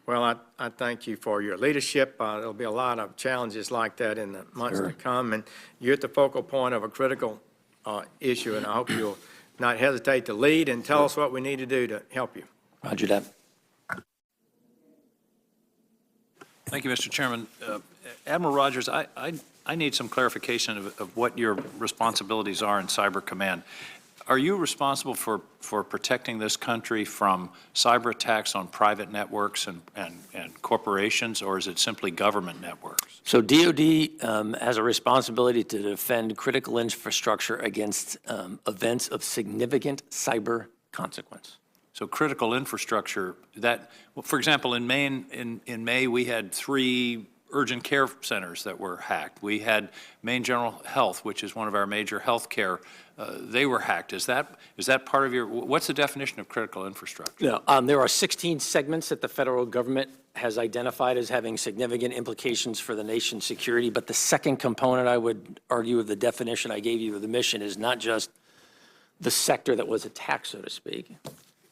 Well, I thank you for your leadership. There'll be a lot of challenges like that in the months to come, and you're at the focal point of a critical issue, and I hope you'll not hesitate to lead and tell us what we need to do to help you. Roger that. Thank you, Mr. Chairman. Admiral Rogers, I need some clarification of what your responsibilities are in Cyber Command. Are you responsible for protecting this country from cyber attacks on private networks and corporations, or is it simply government networks? So DoD has a responsibility to defend critical infrastructure against events of significant cyber consequence. So critical infrastructure, that, for example, in May, we had 3 urgent care centers that were hacked. We had Maine General Health, which is one of our major health care, they were hacked. Is that part of your, what's the definition of critical infrastructure? No, there are 16 segments that the federal government has identified as having significant implications for the nation's security, but the second component, I would argue, of the definition I gave you of the mission is not just the sector that was attacked, so to speak,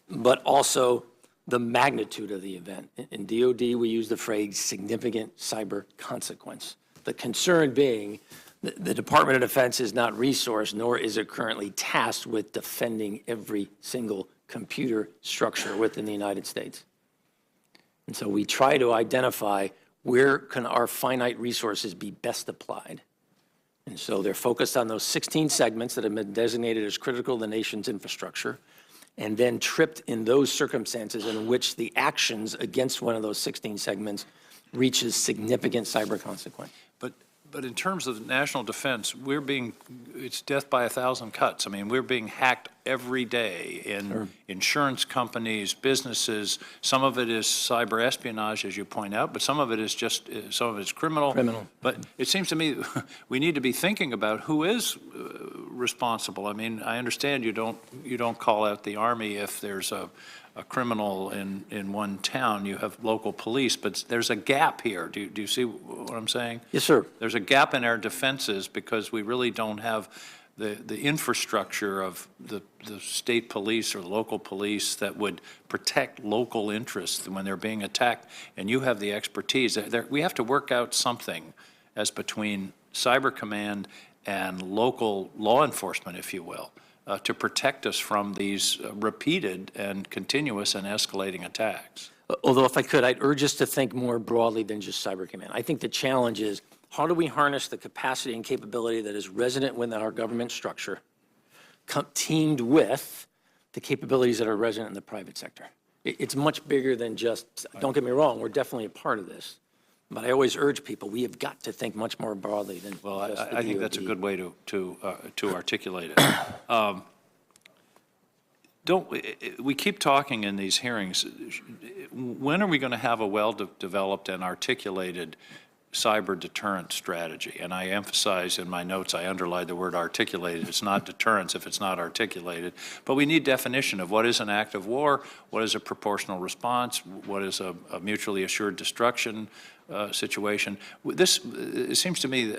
but also the magnitude of the event. In DoD, we use the phrase significant cyber consequence. The concern being the Department of Defense is not resourced, nor is it currently tasked with defending every single computer structure within the United States. And so we try to identify where can our finite resources be best applied? And so they're focused on those 16 segments that have been designated as critical to the nation's infrastructure, and then tripped in those circumstances in which the actions against one of those 16 segments reaches significant cyber consequence. But in terms of national defense, it's death by 1,000 cuts. I mean, we're being hacked every day in insurance companies, businesses. Some of it is cyber espionage, as you point out, but some of it is some of it's criminal. But it seems to me we need to be thinking about who is responsible. I mean, I understand you don't call out the Army if there's a criminal in one town. You have local police, but there's a gap here. Do you see what I'm saying? Yes, sir. There's a gap in our defenses because we really don't have the infrastructure of the state police or local police that would protect local interests when they're being attacked, and you have the expertise. We have to work out something as between Cyber Command and local law enforcement, if you will, to protect us from these repeated and continuous and escalating attacks. Although if I could, I'd urge us to think more broadly than just Cyber Command. I think the challenge is, how do we harness the capacity and capability that is resident within our government structure, teamed with the capabilities that are resident in the private sector? It's much bigger than just, don't get me wrong, we're definitely a part of this. But I always urge people, we have got to think much more broadly than Well, just the I think DoD. that's a good way to articulate it. We keep talking in these hearings, when are we going to have a well-developed and articulated cyber deterrent strategy? And I emphasize in my notes, I underlined the word articulated. It's not deterrence if it's not articulated. But we need definition of what is an act of war, what is a proportional response, what is a mutually assured destruction situation. This, it seems to me,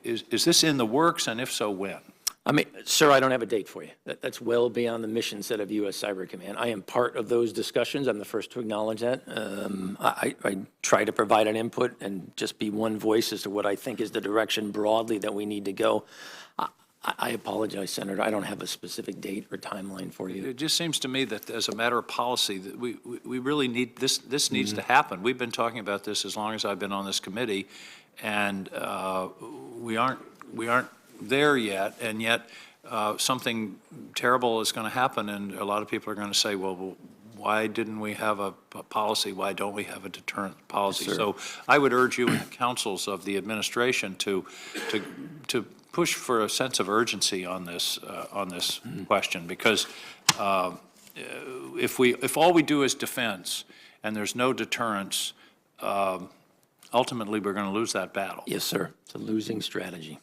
is this in the works, and if so, when? I mean, sir, I don't have a date for you. That's well beyond the mission set of U.S. Cyber Command. I am part of those discussions. I'm the first to acknowledge that. I try to provide an input and just be one voice as to what I think is the direction broadly that we need to go. I apologize, Senator. I don't have a specific date or timeline for you. It just seems to me that as a matter of policy, that we really need, this needs to happen. We've been talking about this as long as I've been on this committee, and we aren't there yet, and yet something terrible is going to happen, and a lot of people are going to say, well, why didn't we have a policy? Why don't we have a deterrent policy? Yes, so I would urge you and the councils of the administration to push for a sense of urgency on this question, because if all we do is defense and there's no deterrence, ultimately we're going to lose that battle. Yes, sir. It's a losing strategy.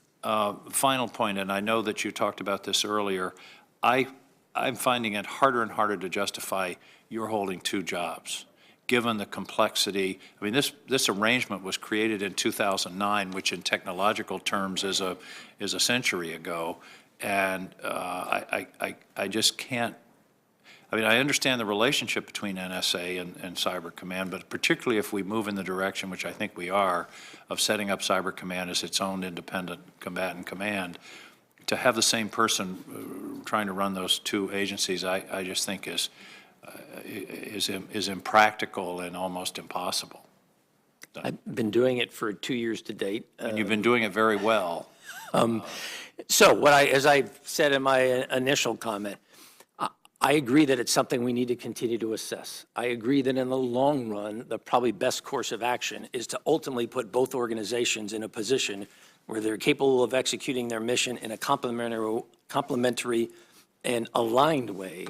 Final point, and I know that you talked about this earlier, I'm finding it harder and harder to justify you're holding two jobs, given the complexity. I mean, this arrangement was created in 2009, which in technological terms is a century ago, and I just can't. I mean, I understand the relationship between NSA and Cyber Command, but particularly if we move in the direction, which I think we are, of setting up Cyber Command as its own independent combatant command, to have the same person trying to run those two agencies, I just think is impractical and almost impossible. I've been doing it for 2 years to date. And you've been doing it very well. So as I said in my initial comment, I agree that it's something we need to continue to assess. I agree that in the long run, the probably best course of action is to ultimately put both organizations in a position where they're capable of executing their mission in a complementary and aligned way,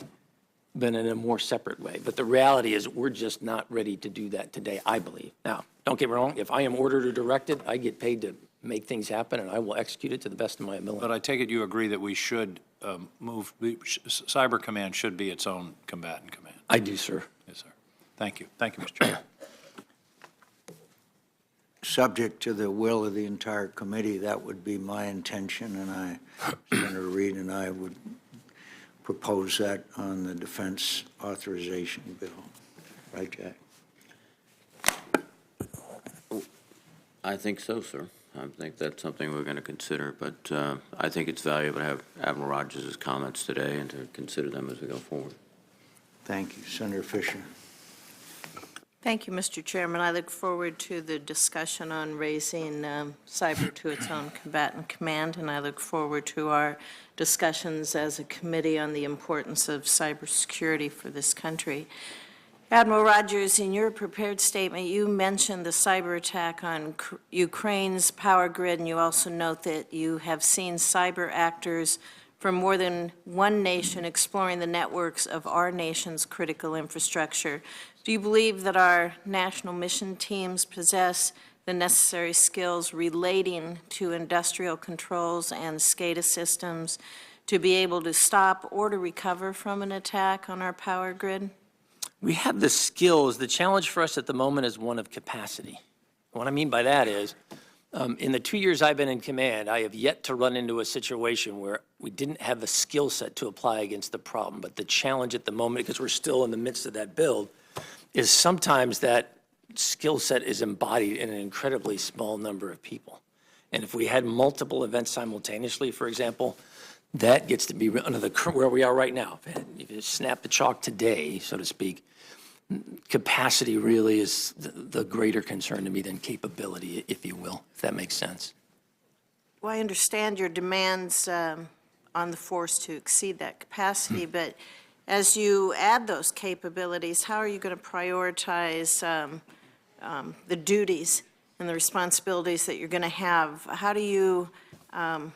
but in a more separate way. But the reality is we're just not ready to do that today, I believe. Now, don't get me wrong, if I am ordered or directed, I get paid to make things happen, and I will execute it to the best of my ability. But I take it you agree that we should Cyber Command should be its own combatant command. I do, sir. Yes, sir. Thank you. Thank you, Mr. Chairman. Subject to the will of the entire committee, that would be my intention, and Senator Reid and I would propose that on the defense authorization bill. Right, Jack? I think so, sir. I think that's something we're going to consider, but I think it's valuable to have Admiral Rogers' comments today and to consider them as we go forward. Thank you. Senator Fisher. Thank you, Mr. Chairman. I look forward to the discussion on raising cyber to its own combatant command, and I look forward to our discussions as a committee on the importance of cybersecurity for this country. Admiral Rogers, in your prepared statement, you mentioned the cyber attack on Ukraine's power grid, and you also note that you have seen cyber actors from more than one nation exploring the networks of our nation's critical infrastructure. Do you believe that our national mission teams possess the necessary skills relating to industrial controls and SCADA systems to be able to stop or to recover from an attack on our power grid? We have the skills. The challenge for us at the moment is one of capacity. What I mean by that is, in the 2 years I've been in command, I have yet to run into a situation where we didn't have a skill set to apply against the problem. But the challenge at the moment, because we're still in the midst of that build, is sometimes that skill set is embodied in an incredibly small number of people. And if we had multiple events simultaneously, for example, that gets to be under the where we are right now. If you snap the chalk today, so to speak, capacity really is the greater concern to me than capability, if you will, if that makes sense. Well, I understand your demands on the force to exceed that capacity, but as you add those capabilities, how are you going to prioritize the duties and the responsibilities that you're going to have? How do you plan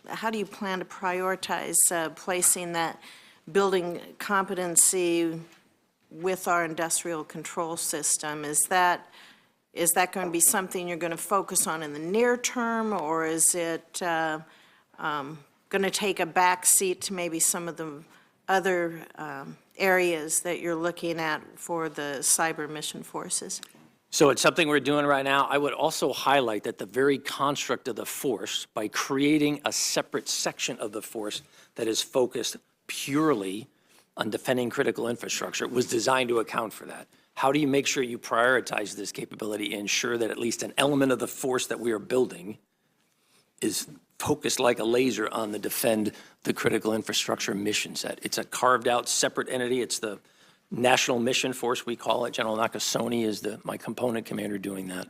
to prioritize placing that building competency with our industrial control system? Is that going to be something you're going to focus on in the near term, or is it going to take a back seat to maybe some of the other areas that you're looking at for the cyber mission forces? So it's something we're doing right now. I would also highlight that the very construct of the force, by creating a separate section of the force that is focused purely on defending critical infrastructure, was designed to account for that. How do you make sure you prioritize this capability and ensure that at least an element of the force that we are building is focused like a laser on the defend the critical infrastructure mission set? It's a carved out separate entity. It's the National Mission Force, we call it. General Nakasone is my component commander doing that.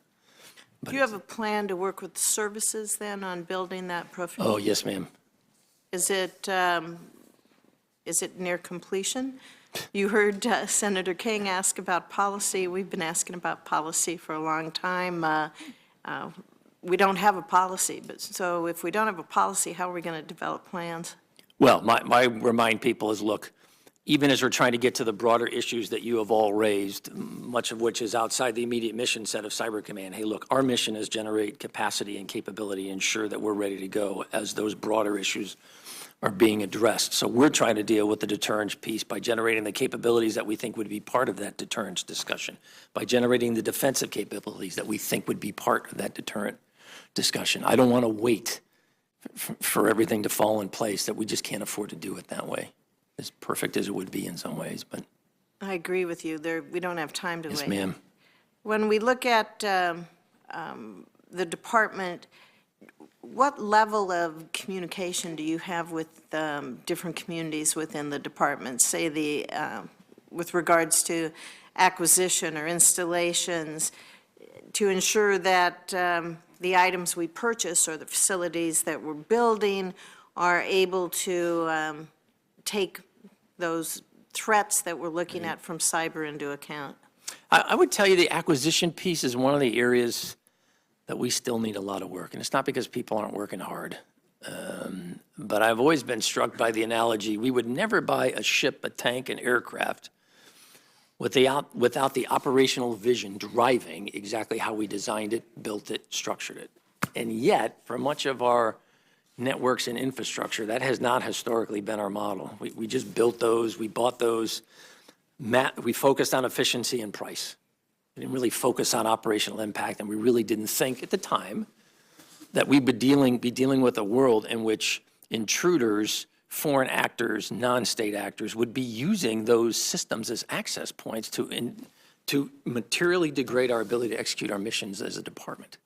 But Do you have a plan to work with the services then on building that profile? Oh, yes, ma'am. Is it near completion? You heard Senator King ask about policy. We've been asking about policy for a long time. We don't have a policy, but so if we don't have a policy, how are we going to develop plans? Well, my remind people is, look, even as we're trying to get to the broader issues that you have all raised, much of which is outside the immediate mission set of Cyber Command, hey, look, our mission is generate capacity and capability, ensure that we're ready to go as those broader issues are being addressed. So we're trying to deal with the deterrence piece by generating the capabilities that we think would be part of that deterrence discussion, by generating the defensive capabilities that we think would be part of that deterrent discussion. I don't want to wait for everything to fall in place, that we just can't afford to do it that way, as perfect as it would be in some ways. But I agree with you. We don't have time to wait. yes, ma'am. When we look at the department, what level of communication do you have with different communities within the department, say with regards to acquisition or installations, to ensure that the items we purchase or the facilities that we're building are able to take those threats that we're looking at from cyber into account? I would tell you the acquisition piece is one of the areas that we still need a lot of work. And it's not because people aren't working hard. But I've always been struck by the analogy, we would never buy a ship, a tank, an aircraft without the operational vision driving exactly how we designed it, built it, structured it. And yet, for much of our networks and infrastructure, that has not historically been our model. We just built those, we bought those, we focused on efficiency and price. We didn't really focus on operational impact, and we really didn't think at the time that we'd be dealing with a world in which intruders, foreign actors, non-state actors would be using those systems as access points to materially degrade our ability to execute our missions as a department.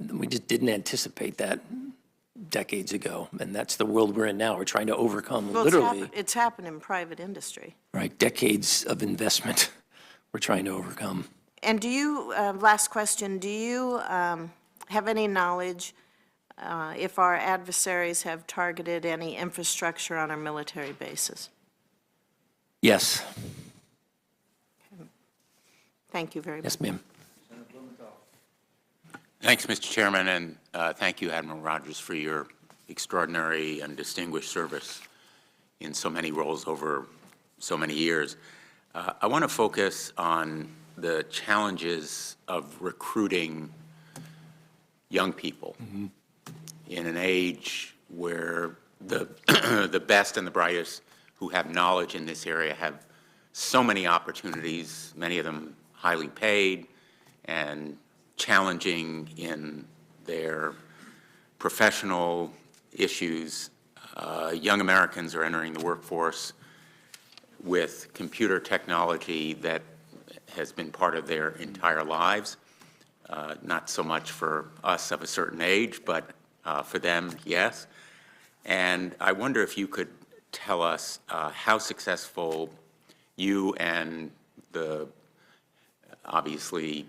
We just didn't anticipate that decades ago, and that's the world we're in now. We're trying to overcome Well, literally, it's happened in private industry. right, decades of investment we're trying to overcome. And do you, last question, do you have any knowledge if our adversaries have targeted any infrastructure on our military bases? Yes. Thank you very much. Yes, ma'am. Thanks, Mr. Chairman, and thank you, Admiral Rogers, for your extraordinary and distinguished service in so many roles over so many years. I want to focus on the challenges of recruiting young people in an age where the, the best and the brightest who have knowledge in this area have so many opportunities, many of them highly paid and challenging in their professional issues. Young Americans are entering the workforce with computer technology that has been part of their entire lives. Not so much for us of a certain age, but for them, yes. And I wonder if you could tell us how successful you and the obviously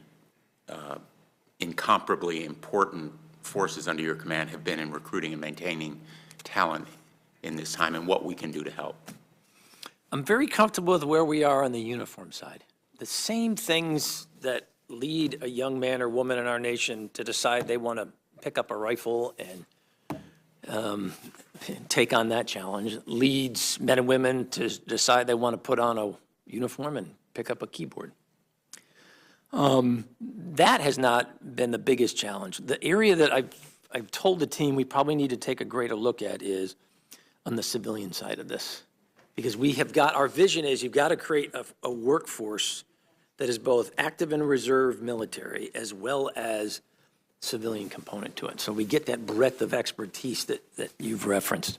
incomparably important forces under your command have been in recruiting and maintaining talent in this time, and what we can do to help. I'm very comfortable with where we are on the uniform side. The same things that lead a young man or woman in our nation to decide they want to pick up a rifle and take on that challenge leads men and women to decide they want to put on a uniform and pick up a keyboard. That has not been the biggest challenge. The area that I've told the team we probably need to take a greater look at is on the civilian side of this. Because we have got, our vision is you've got to create a workforce that is both active and reserve military as well as civilian component to it. So we get that breadth of expertise that you've referenced.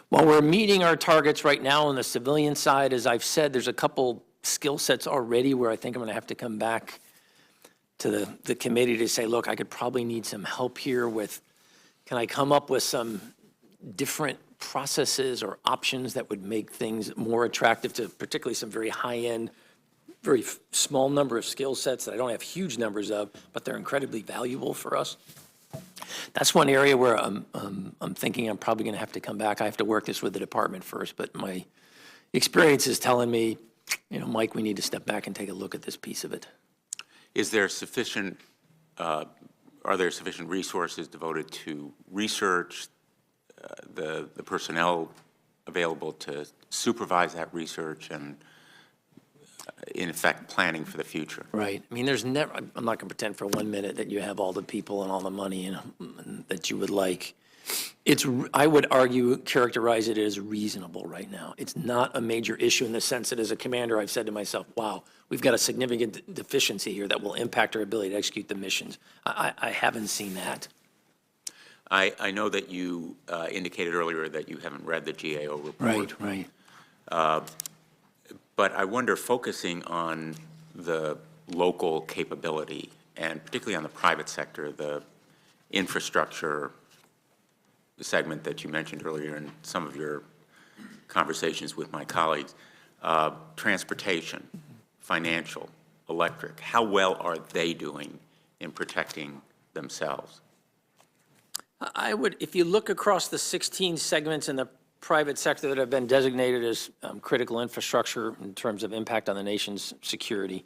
While we're meeting our targets right now on the civilian side, as I've said, there's a couple skill sets already where I think I'm going to have to come back to the committee to say, look, I could probably need some help here with, can I come up with some different processes or options that would make things more attractive to particularly some very high-end, very small number of skill sets that I don't have huge numbers of, but they're incredibly valuable for us. That's one area where I'm thinking I'm probably going to have to come back. I have to work this with the department first, but my experience is telling me, you know, Mike, we need to step back and take a look at this piece of it. Is there sufficient, are there sufficient resources devoted to research, the personnel available to supervise that research and, in effect, planning for the future? Right. I mean, there's never, I'm not going to pretend for 1 minute that you have all the people and all the money and that you would like. It's, I would argue, characterize it as reasonable right now. It's not a major issue in the sense that as a commander, I've said to myself, wow, we've got a significant deficiency here that will impact our ability to execute the missions. I haven't seen that. I know that you indicated earlier that you haven't read the GAO report. Right. But I wonder, focusing on the local capability, and particularly on the private sector, the infrastructure segment that you mentioned earlier in some of your conversations with my colleagues, transportation, financial, electric, how well are they doing in protecting themselves? I would, if you look across the 16 segments in the private sector that have been designated as critical infrastructure in terms of impact on the nation's security,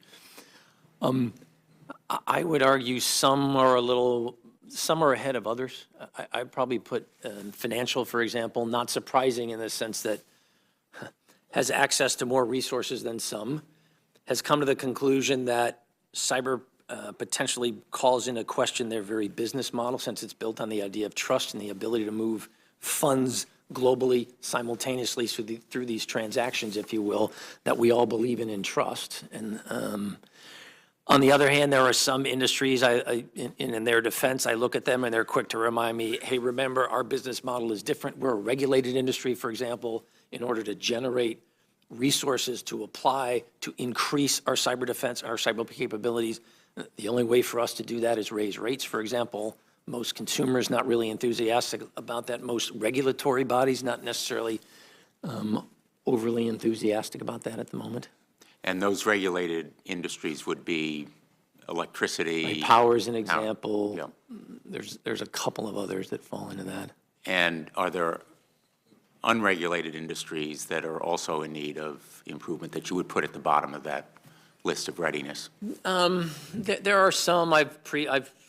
I would argue some are ahead of others. I'd probably put financial, for example, not surprising in the sense that has access to more resources than some, has come to the conclusion that cyber potentially calls into question their very business model, since it's built on the idea of trust and the ability to move funds globally simultaneously through these transactions, if you will, that we all believe in and trust. And on the other hand, there are some industries, in their defense, I look at them and they're quick to remind me, hey, remember, our business model is different. We're a regulated industry, for example, in order to generate resources to apply to increase our cyber defense, our cyber capabilities. The only way for us to do that is raise rates, for example. Most consumers not really enthusiastic about that. Most regulatory bodies not necessarily overly enthusiastic about that at the moment. And those regulated industries would be electricity. Like power is an example. Yeah. There's a couple of others that fall into that. And are there unregulated industries that are also in need of improvement that you would put at the bottom of that list of readiness? There are some. I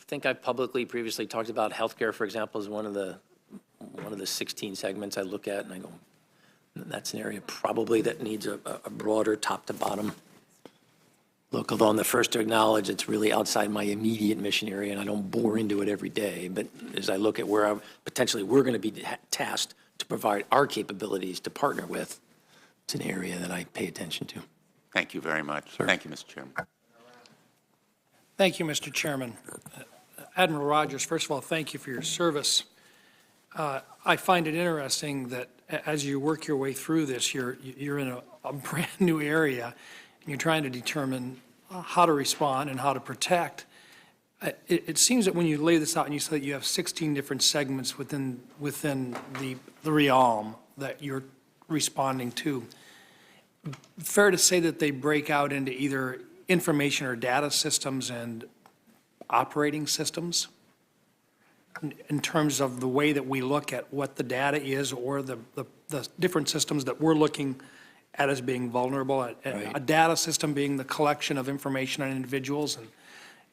think I've publicly previously talked about healthcare, for example, is one of the 16 segments I look at, and I go, that's an area probably that needs a broader top to bottom look. Although I'm the first to acknowledge it's really outside my immediate mission area, and I don't bore into it every day. But as I look at where potentially we're going to be tasked to provide our capabilities to partner with, it's an area that I pay attention to. Thank you very much. Sure. Thank you, Mr. Chairman. Thank you, Mr. Chairman. Admiral Rogers, first of all, thank you for your service. I find it interesting that as you work your way through this, you're in a brand new area, and you're trying to determine how to respond and how to protect. It seems that when you lay this out and you say that you have 16 different segments within the realm that you're responding to, fair to say that they break out into either information or data systems and operating systems in terms of the way that we look at what the data is, or the different systems that we're looking at as being vulnerable? A data system being the collection of information on individuals,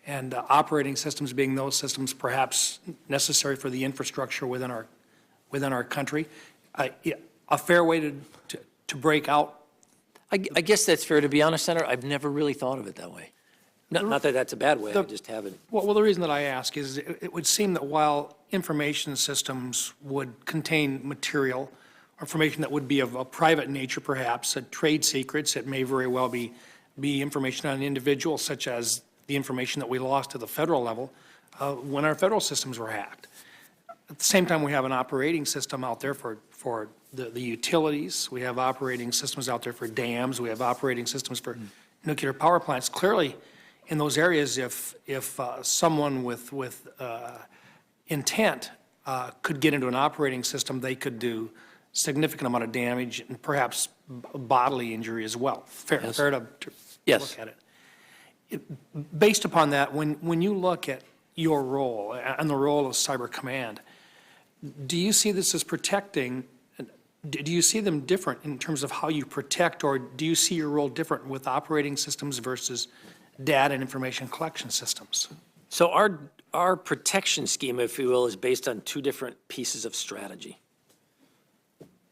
and operating systems being those systems perhaps necessary for the infrastructure within our country. A fair way to break out. I guess that's fair. To be honest, Senator, I've never really thought of it that way. Not that that's a bad way, I just haven't. Well, the reason that I ask is it would seem that while information systems would contain material, information that would be of a private nature perhaps, trade secrets, it may very well be information on an individual, such as the information that we lost to the federal level when our federal systems were hacked. At the same time, we have an operating system out there for the utilities. We have operating systems out there for dams. We have operating systems for nuclear power plants. Clearly, in those areas, if someone with intent could get into an operating system, they could do significant amount of damage and perhaps bodily injury as well. Fair to Yes. look at it. Based upon that, when you look at your role and the role of Cyber Command, do you see this as protecting? Do you see them different in terms of how you protect, or do you see your role different with operating systems versus data and information collection systems? So our protection scheme, if you will, is based on two different pieces of strategy.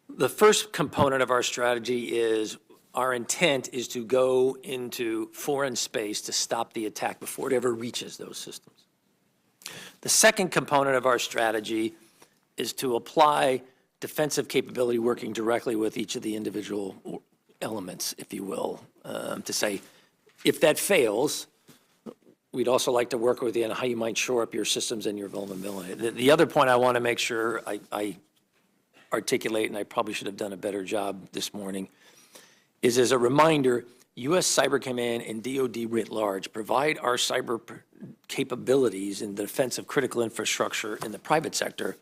The first component of our strategy is our intent is to go into foreign space to stop the attack before it ever reaches those systems. The second component of our strategy is to apply defensive capability working directly with each of the individual elements, if you will, to say, if that fails, we'd also like to work with you on how you might shore up your systems and your vulnerability. The other point I want to make sure I articulate, and I probably should have done a better job this morning, is as a reminder, U.S. Cyber Command and DoD writ large provide our cyber capabilities in the defense of critical infrastructure in the private sector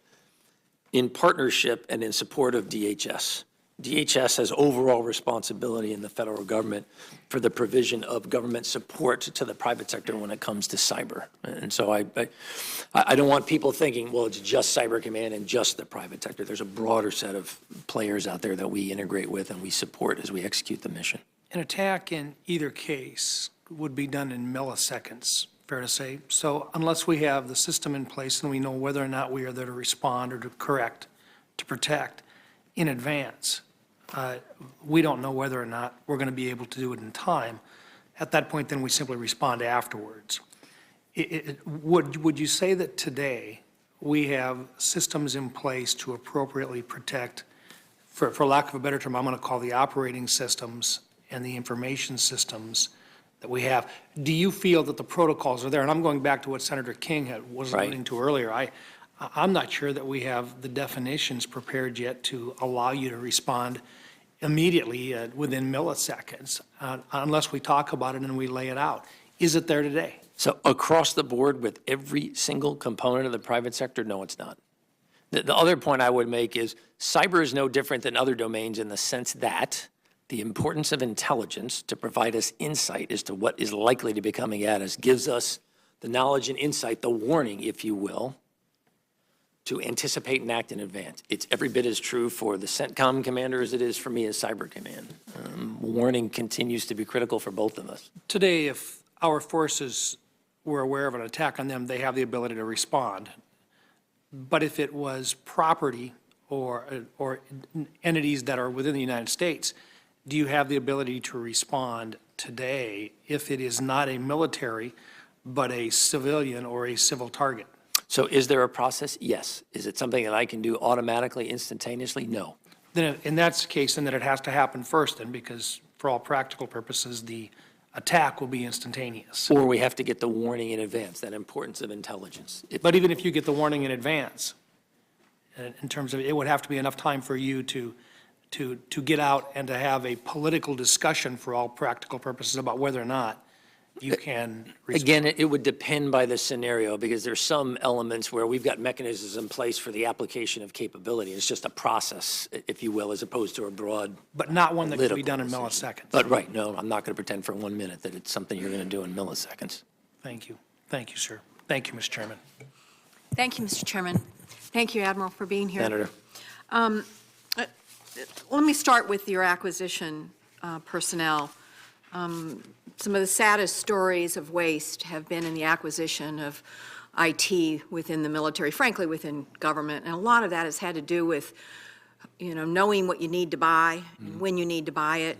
in partnership and in support of DHS. DHS has overall responsibility in the federal government for the provision of government support to the private sector when it comes to cyber. And so I don't want people thinking, well, it's just Cyber Command and just the private sector. There's a broader set of players out there that we integrate with and we support as we execute the mission. An attack in either case would be done in milliseconds, fair to say. So unless we have the system in place and we know whether or not we are there to respond or to correct, to protect in advance, we don't know whether or not we're going to be able to do it in time. At that point, then we simply respond afterwards. Would you say that today we have systems in place to appropriately protect, for lack of a better term, I'm going to call the operating systems and the information systems that we have? Do you feel that the protocols are there? And I'm going back to what Senator King was alluding to earlier. I'm not sure that we have the definitions prepared yet to allow you to respond immediately within milliseconds, unless we talk about it and we lay it out. Is it there today? So across the board with every single component of the private sector, no, it's not. The other point I would make is cyber is no different than other domains in the sense that The importance of intelligence to provide us insight as to what is likely to be coming at us gives us the knowledge and insight, the warning, if you will, to anticipate and act in advance. It's every bit as true for the Centcom commander as it is for me as Cyber Command. Warning continues to be critical for both of us. Today, if our forces were aware of an attack on them, they have the ability to respond. But if it was property or entities that are within the United States, do you have the ability to respond today if it is not a military, but a civilian or a civil target? So is there a process? Yes. Is it something that I can do automatically, instantaneously? No. Then in that case, then it has to happen first then, because for all practical purposes, the attack will be instantaneous. Or we have to get the warning in advance, that importance of intelligence. But even if you get the warning in advance, in terms of, it would have to be enough time for you to get out and to have a political discussion for all practical purposes about whether or not you can respond. Again, it would depend by the scenario, because there's some elements where we've got mechanisms in place for the application of capability. It's just a process, if you will, as opposed to a broad. But not one that can be political done in decision. milliseconds. But right, no, I'm not going to pretend for 1 minute that it's something you're going to do in milliseconds. Thank you. Thank you, sir. Thank you, Mr. Chairman. Thank you, Mr. Chairman. Thank you, Admiral, for being here. Senator. Let me start with your acquisition personnel. Some of the saddest stories of waste have been in the acquisition of IT within the military, frankly, within government. And a lot of that has had to do with, knowing what you need to buy, and when you need to buy it,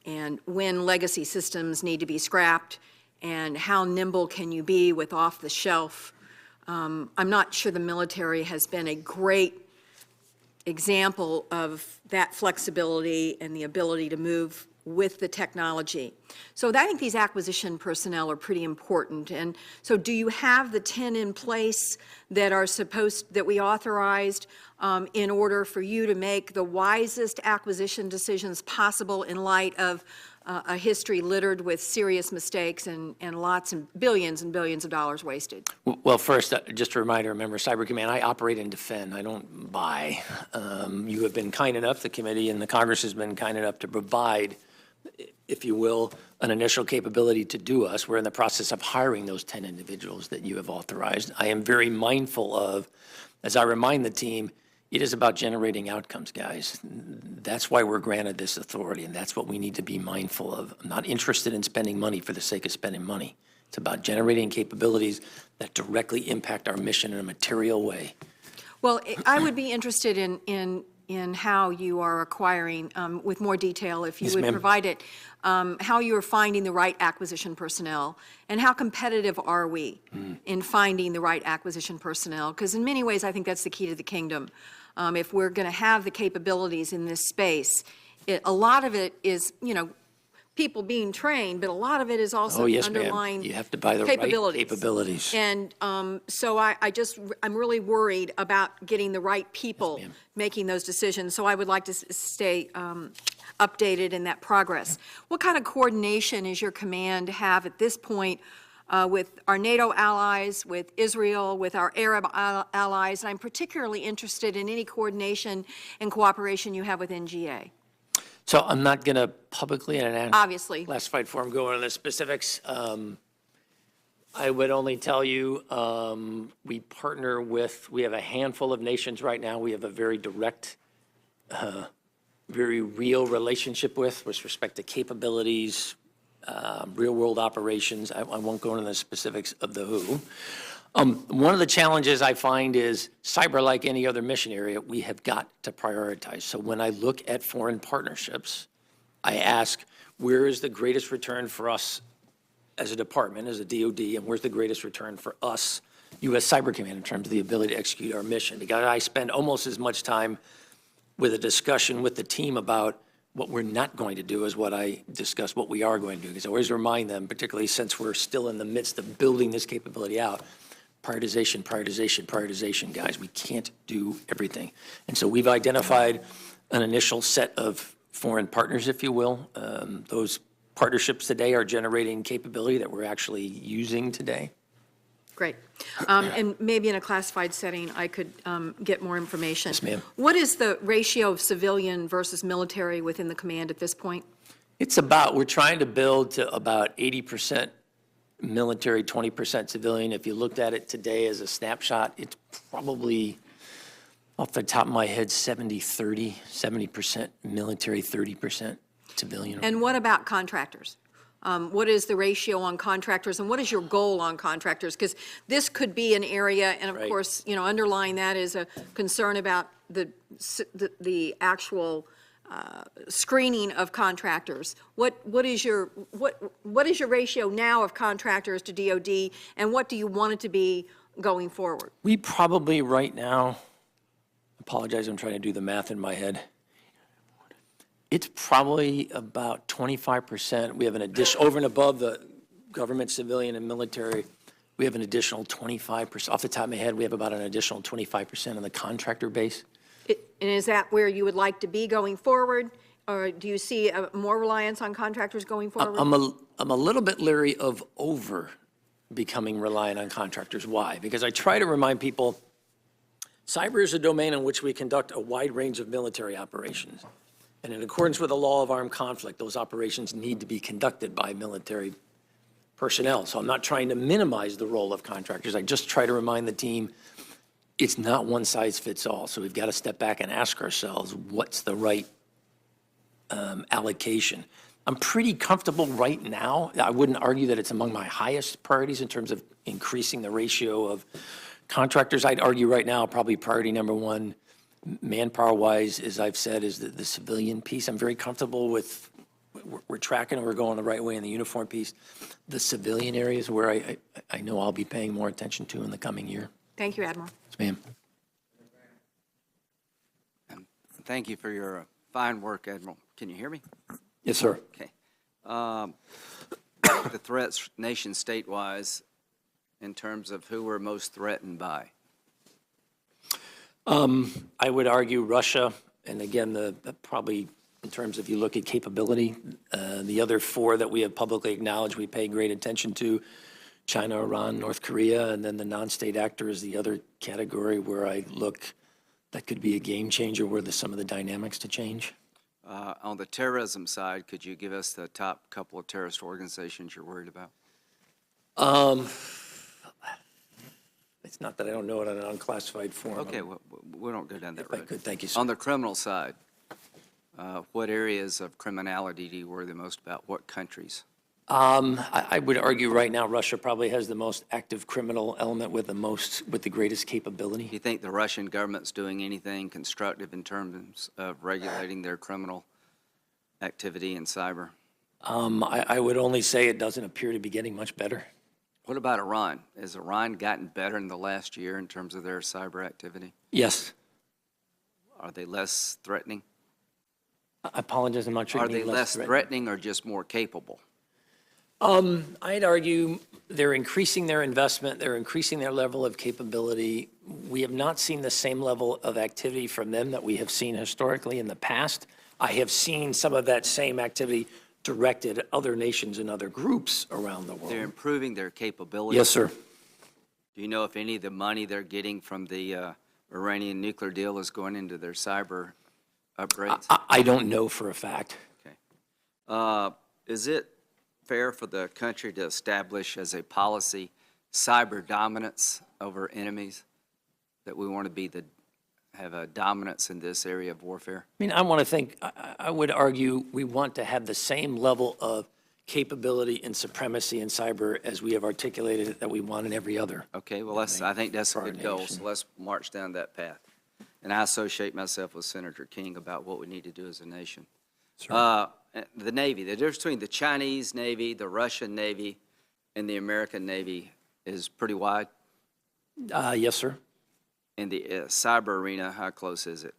and when legacy systems need to be scrapped, and how nimble can you be with off-the-shelf. I'm not sure the military has been a great example of that flexibility and the ability to move with the technology. So I think these acquisition personnel are pretty important. And so do you have the 10 in place that are that we authorized in order for you to make the wisest acquisition decisions possible in light of a history littered with serious mistakes and lots and billions of dollars wasted? Well, first, just a reminder, remember, Cyber Command, I operate and defend. I don't buy. You have been kind enough, the committee and the Congress has been kind enough to provide, if you will, an initial capability to do us. We're in the process of hiring those 10 individuals that you have authorized. I am very mindful of, as I remind the team, it is about generating outcomes, guys. That's why we're granted this authority, and that's what we need to be mindful of. I'm not interested in spending money for the sake of spending money. It's about generating capabilities that directly impact our mission in a material way. Well, I would be interested in how you are acquiring, with more detail, if you Yes, would ma'am. provide it, how you are finding the right acquisition personnel, and how competitive are we in finding the right acquisition personnel? Because in many ways, I think that's the key to the kingdom. If we're going to have the capabilities in this space, a lot of it is, people being trained, but a lot of it is also Oh, the yes, ma'am. underlying You have to buy the right capabilities. capabilities. And so I'm really worried about getting the right people ma'am. making those decisions. So I would like to stay updated in that progress. What kind of coordination is your command have at this point with our NATO allies, with Israel, with our Arab allies? And I'm particularly interested in any coordination and cooperation you have with NGA. So I'm not going to publicly in an Obviously. classified forum go into the specifics. I would only tell you, we partner with, we have a handful of nations right now. We have a very direct, very real relationship with respect to capabilities, real-world operations. I won't go into the specifics of the who. One of the challenges I find is cyber, like any other mission area, we have got to prioritize. So when I look at foreign partnerships, I ask, where is the greatest return for us as a department, as a DOD, and where's the greatest return for us, U.S. Cyber Command, in terms of the ability to execute our mission? Because I spend almost as much time with a discussion with the team about what we're not going to do as what I discuss what we are going to do. Because I always remind them, particularly since we're still in the midst of building this capability out, prioritization, prioritization, prioritization, guys. We can't do everything. And so we've identified an initial set of foreign partners, if you will. Those partnerships today are generating capability that we're actually using today. Great. And maybe in a classified setting, I could get more information. Yes, ma'am. What is the ratio of civilian versus military within the command at this point? It's about, we're trying to build to about 80% military, 20% civilian. If you looked at it today as a snapshot, it's probably, off the top of my head, 70-30, 70% military, 30% civilian. And what about contractors? What is the ratio on contractors, and what is your goal on contractors? Because this could be an area, and of Right. course, you know, underlying that is a concern about the actual screening of contractors. What is your ratio now of contractors to DOD, and what do you want it to be going forward? We probably right now, apologize, I'm trying to do the math in my head. It's probably about 25%. We have an addition, over and above the government, civilian, and military, we have an additional 25%. Off the top of my head, we have about an additional 25% on the contractor base. And is that where you would like to be going forward, or do you see more reliance on contractors going forward? I'm a little bit leery of over becoming reliant on contractors. Why? Because I try to remind people, cyber is a domain in which we conduct a wide range of military operations. And in accordance with the law of armed conflict, those operations need to be conducted by military personnel. So I'm not trying to minimize the role of contractors. I just try to remind the team, it's not one size fits all. So we've got to step back and ask ourselves, what's the right allocation? I'm pretty comfortable right now. I wouldn't argue that it's among my highest priorities in terms of increasing the ratio of contractors. I'd argue right now, probably priority number one, manpower-wise, as I've said, is the civilian piece. I'm very comfortable with, we're tracking and we're going the right way in the uniform piece. The civilian areas where I know I'll be paying more attention to in the coming year. Thank you, Admiral. Yes, ma'am. Thank you for your fine work, Admiral. Can you hear me? Yes, sir. Okay. The threats nation state-wise in terms of who we're most threatened by? I would argue Russia, and again, the probably in terms of you look at capability, the other four that we have publicly acknowledged we pay great attention to, China, Iran, North Korea, and then the non-state actor is the other category where I look that could be a game changer where there's some of the dynamics to change. On the terrorism side, could you give us the top couple of terrorist organizations you're worried about? It's not that I don't know it on an unclassified form. Okay, well, we don't go down that If I road. could, thank you, sir. On the criminal side, what areas of criminality do you worry the most about? What countries? I would argue right now Russia probably has the most active criminal element with the greatest capability. Do you think the Russian government's doing anything constructive in terms of regulating their criminal activity in cyber? I would only say it doesn't appear to be getting much better. What about Iran? Has Iran gotten better in the last year in terms of their cyber activity? Yes. Are they less threatening? I apologize, I'm not sure. Are you they mean less threatening or just more capable? I'd argue they're increasing their investment, they're increasing their level of capability. We have not seen the same level of activity from them that we have seen historically in the past. I have seen some of that same activity directed at other nations and other groups around the world. They're improving their capability? Yes, sir. Do you know if any of the money they're getting from the Iranian nuclear deal is going into their cyber upgrades? I don't know for a fact. Okay. Is it fair for the country to establish as a policy cyber dominance over enemies, that we want to have a dominance in this area of warfare? I mean, I would argue we want to have the same level of capability and supremacy in cyber as we have articulated that we want in every other. Okay, well, I think that's a for our good goal, nation. so let's march down that path. And I associate myself with Senator King about what we need to do as a nation. The Navy, the difference between the Chinese Navy, the Russian Navy, and the American Navy is pretty wide. Yes, sir. In the cyber arena, how close is it?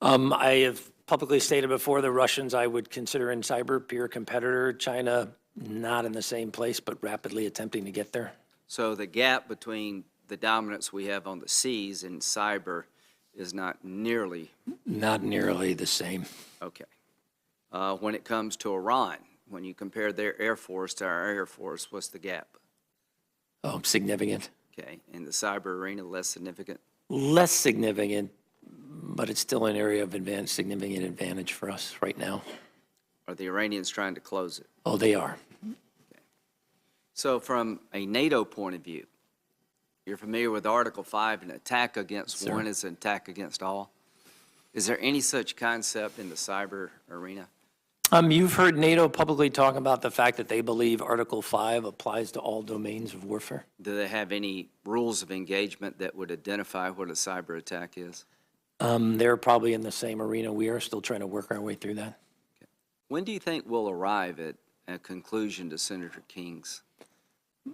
I have publicly stated before the Russians I would consider in cyber peer competitor. China, not in the same place, but rapidly attempting to get there. So the gap between the dominance we have on the seas and cyber is not nearly. Not nearly the same. Okay. When it comes to Iran, when you compare their Air Force to our Air Force, what's the gap? Oh, significant. Okay, in the cyber arena, less significant? Less significant, but it's still an area of significant advantage for us right now. Are the Iranians trying to close it? Oh, they are. So from a NATO point of view, you're familiar with Article 5, an attack against Sir. one is an attack against all. Is there any such concept in the cyber arena? You've heard NATO publicly talk about the fact that they believe Article 5 applies to all domains of warfare. Do they have any rules of engagement that would identify what a cyber attack is? They're probably in the same arena. We are still trying to work our way through that. When do you think we'll arrive at a conclusion to Senator King's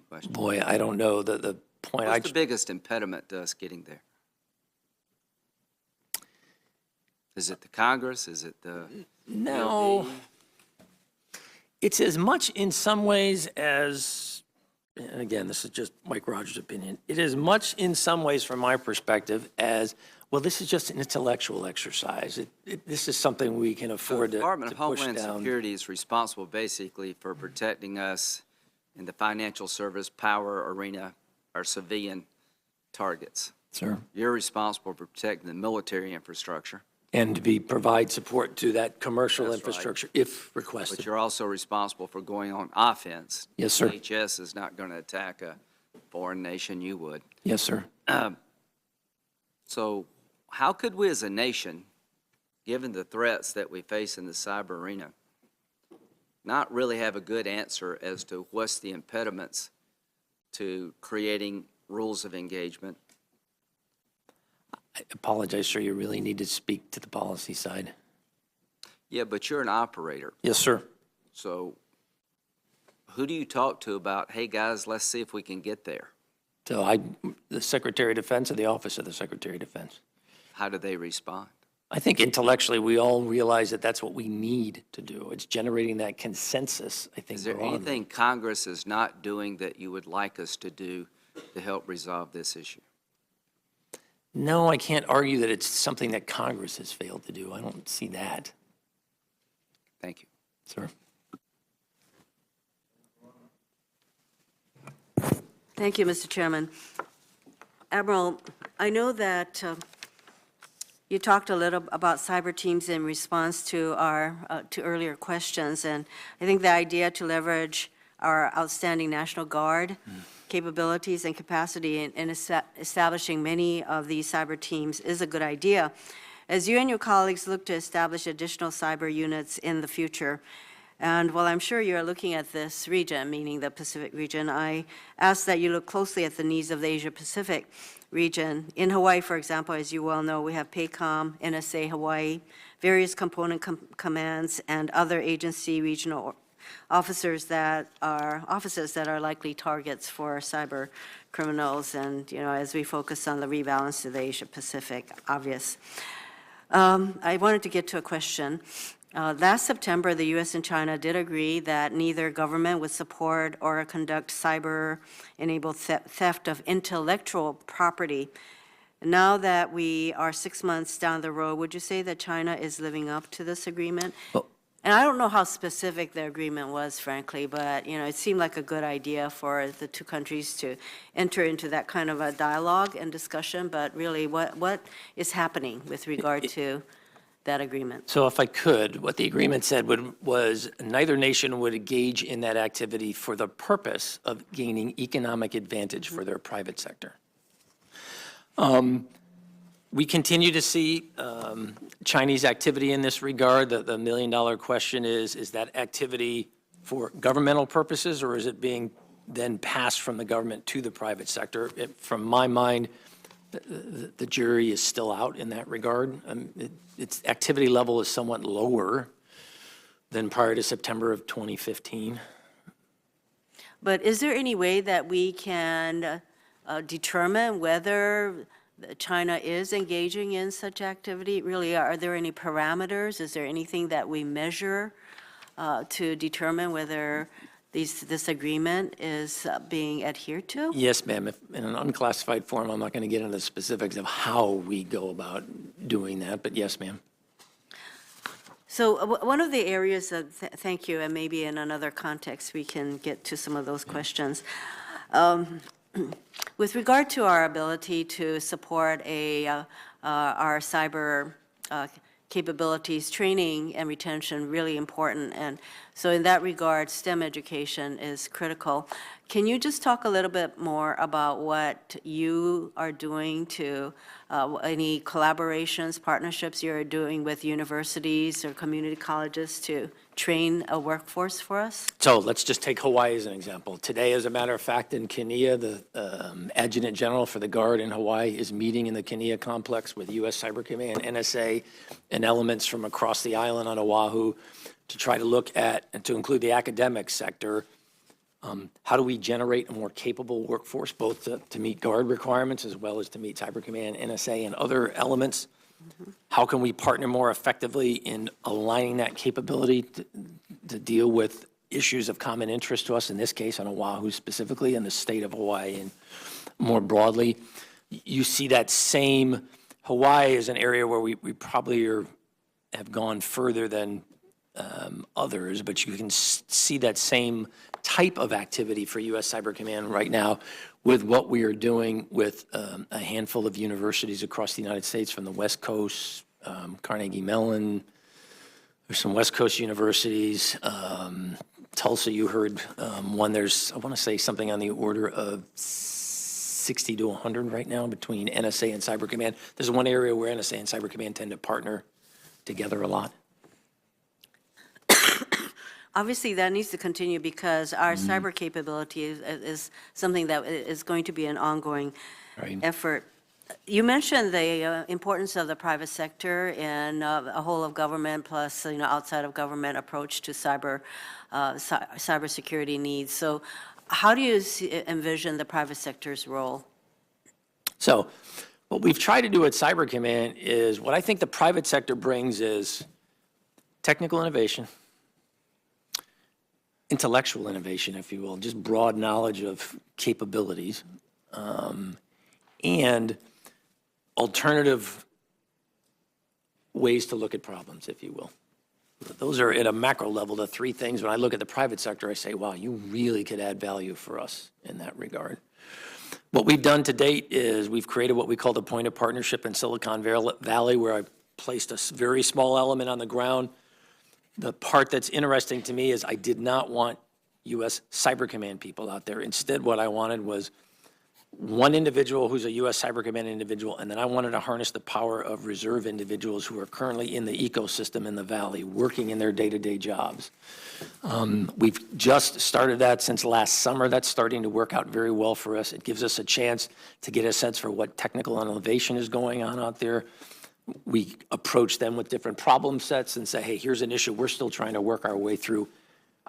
question? Boy, I don't know the point. What's the biggest impediment to us getting there? Is it the Congress? Is it the? No. It's as much in some ways as, and again, this is just Mike Rogers' opinion, it is much in some ways from my perspective as, well, this is just an intellectual exercise. This is something we can afford The to Department of push Homeland down. Security is responsible basically for protecting us in the financial service, power arena, our civilian targets. Sir. You're responsible for protecting the military infrastructure, And to provide support to that commercial That's right. infrastructure if but requested. you're also responsible for going on offense. Yes, sir. HS is not going to attack a foreign nation, you would. Yes, sir. So how could we as a nation, given the threats that we face in the cyber arena, not really have a good answer as to what's the impediments to creating rules of engagement? I apologize, sir. You really need to speak to the policy side. Yeah, but you're an operator. Yes, sir. So who do you talk to about, hey, guys, let's see if we can get there? So the Secretary of Defense or the Office of the Secretary of Defense. How do they respond? I think intellectually, we all realize that that's what we need to do. It's generating that consensus, I think. Is there we're on. anything Congress is not doing that you would like us to do to help resolve this issue? No, I can't argue that it's something that Congress has failed to do. I don't see that, Thank you. sir. Thank you, Mr. Chairman. Admiral, I know that you talked a little about cyber teams in response to to earlier questions, and I think the idea to leverage our outstanding National Guard capabilities and capacity in establishing many of these cyber teams is a good idea. As you and your colleagues look to establish additional cyber units in the future, and while I'm sure you're looking at this region, meaning the Pacific region, I ask that you look closely at the needs of the Asia-Pacific region. In Hawaii, for example, as you well know, we have PACOM, NSA Hawaii, various component commands, and other agency regional offices that are likely targets for cyber criminals. And, you know, as we focus on the rebalance to the Asia-Pacific, obvious. I wanted to get to a question. Last September, the U.S. and China did agree that neither government would support or conduct cyber-enabled theft of intellectual property. Now that we are 6 months down the road, would you say that China is living up to this agreement? Well- And I don't know how specific the agreement was, frankly, but, you know, it seemed like a good idea for the two countries to enter into that kind of a dialogue and discussion, but really, what is happening with regard to that agreement? So if I could, what the agreement said was neither nation would engage in that activity for the purpose of gaining economic advantage for their private sector. We continue to see Chinese activity in this regard. The million-dollar question is that activity for governmental purposes, or is it being then passed from the government to the private sector? From my mind, the jury is still out in that regard. Its activity level is somewhat lower than prior to September of 2015. But is there any way that we can determine whether China is engaging in such activity? Really, are there any parameters? Is there anything that we measure to determine whether this agreement is being adhered to? Yes, ma'am. In an unclassified form, I'm not going to get into the specifics of how we go about doing that, but yes, ma'am. So one of the areas of, thank you, and maybe in another context, we can get to some of those questions. with regard to our ability to support our cyber capabilities, training and retention really important. And so in that regard, STEM education is critical. Can you just talk a little bit more about what you are doing to, any collaborations, partnerships you're doing with universities or community colleges to train a workforce for us? So let's just take Hawaii as an example. Today, as a matter of fact, in Kinea, the Adjutant General for the Guard in Hawaii is meeting in the Kinea complex with U.S. Cyber Command, NSA, and elements from across the island on Oahu to try to look at, and to include the academic sector, how do we generate a more capable workforce, both to meet Guard requirements as well as to meet Cyber Command, NSA, and other elements? How can we partner more effectively in aligning that capability to deal with issues of common interest to us, in this case on Oahu specifically, and the state of Hawaii and more broadly? You see that same, Hawaii is an area where we probably have gone further than others, but you can see that same type of activity for U.S. Cyber Command right now with what we are doing with a handful of universities across the United States, from the West Coast, Carnegie Mellon, there's some West Coast universities, Tulsa, you heard one, there's, I want to say something on the order of 60 to 100 right now between NSA and Cyber Command. There's one area where NSA and Cyber Command tend to partner together a lot. Obviously, that needs to continue because our cyber capability is something that is going to be an ongoing effort. You mentioned the importance of the private sector and a whole of government plus, outside of government approach to cybersecurity needs. So how do you envision the private sector's role? So what we've tried to do at Cyber Command is, what I think the private sector brings is technical innovation, intellectual innovation, if you will, just broad knowledge of capabilities, and alternative ways to look at problems, if you will. Those are, at a macro level, the three things. When I look at the private sector, I say, wow, you really could add value for us in that regard. What we've done to date is we've created what we call the point of partnership in Silicon Valley, where I placed a very small element on the ground. The part that's interesting to me is I did not want U.S. Cyber Command people out there. Instead, what I wanted was one individual who's a U.S. Cyber Command individual, and then I wanted to harness the power of reserve individuals who are currently in the ecosystem in the Valley, working in their day-to-day jobs. We've just started that since last summer. That's starting to work out very well for us. It gives us a chance to get a sense for what technical innovation is going on out there. We approach them with different problem sets and say, hey, here's an issue we're still trying to work our way through.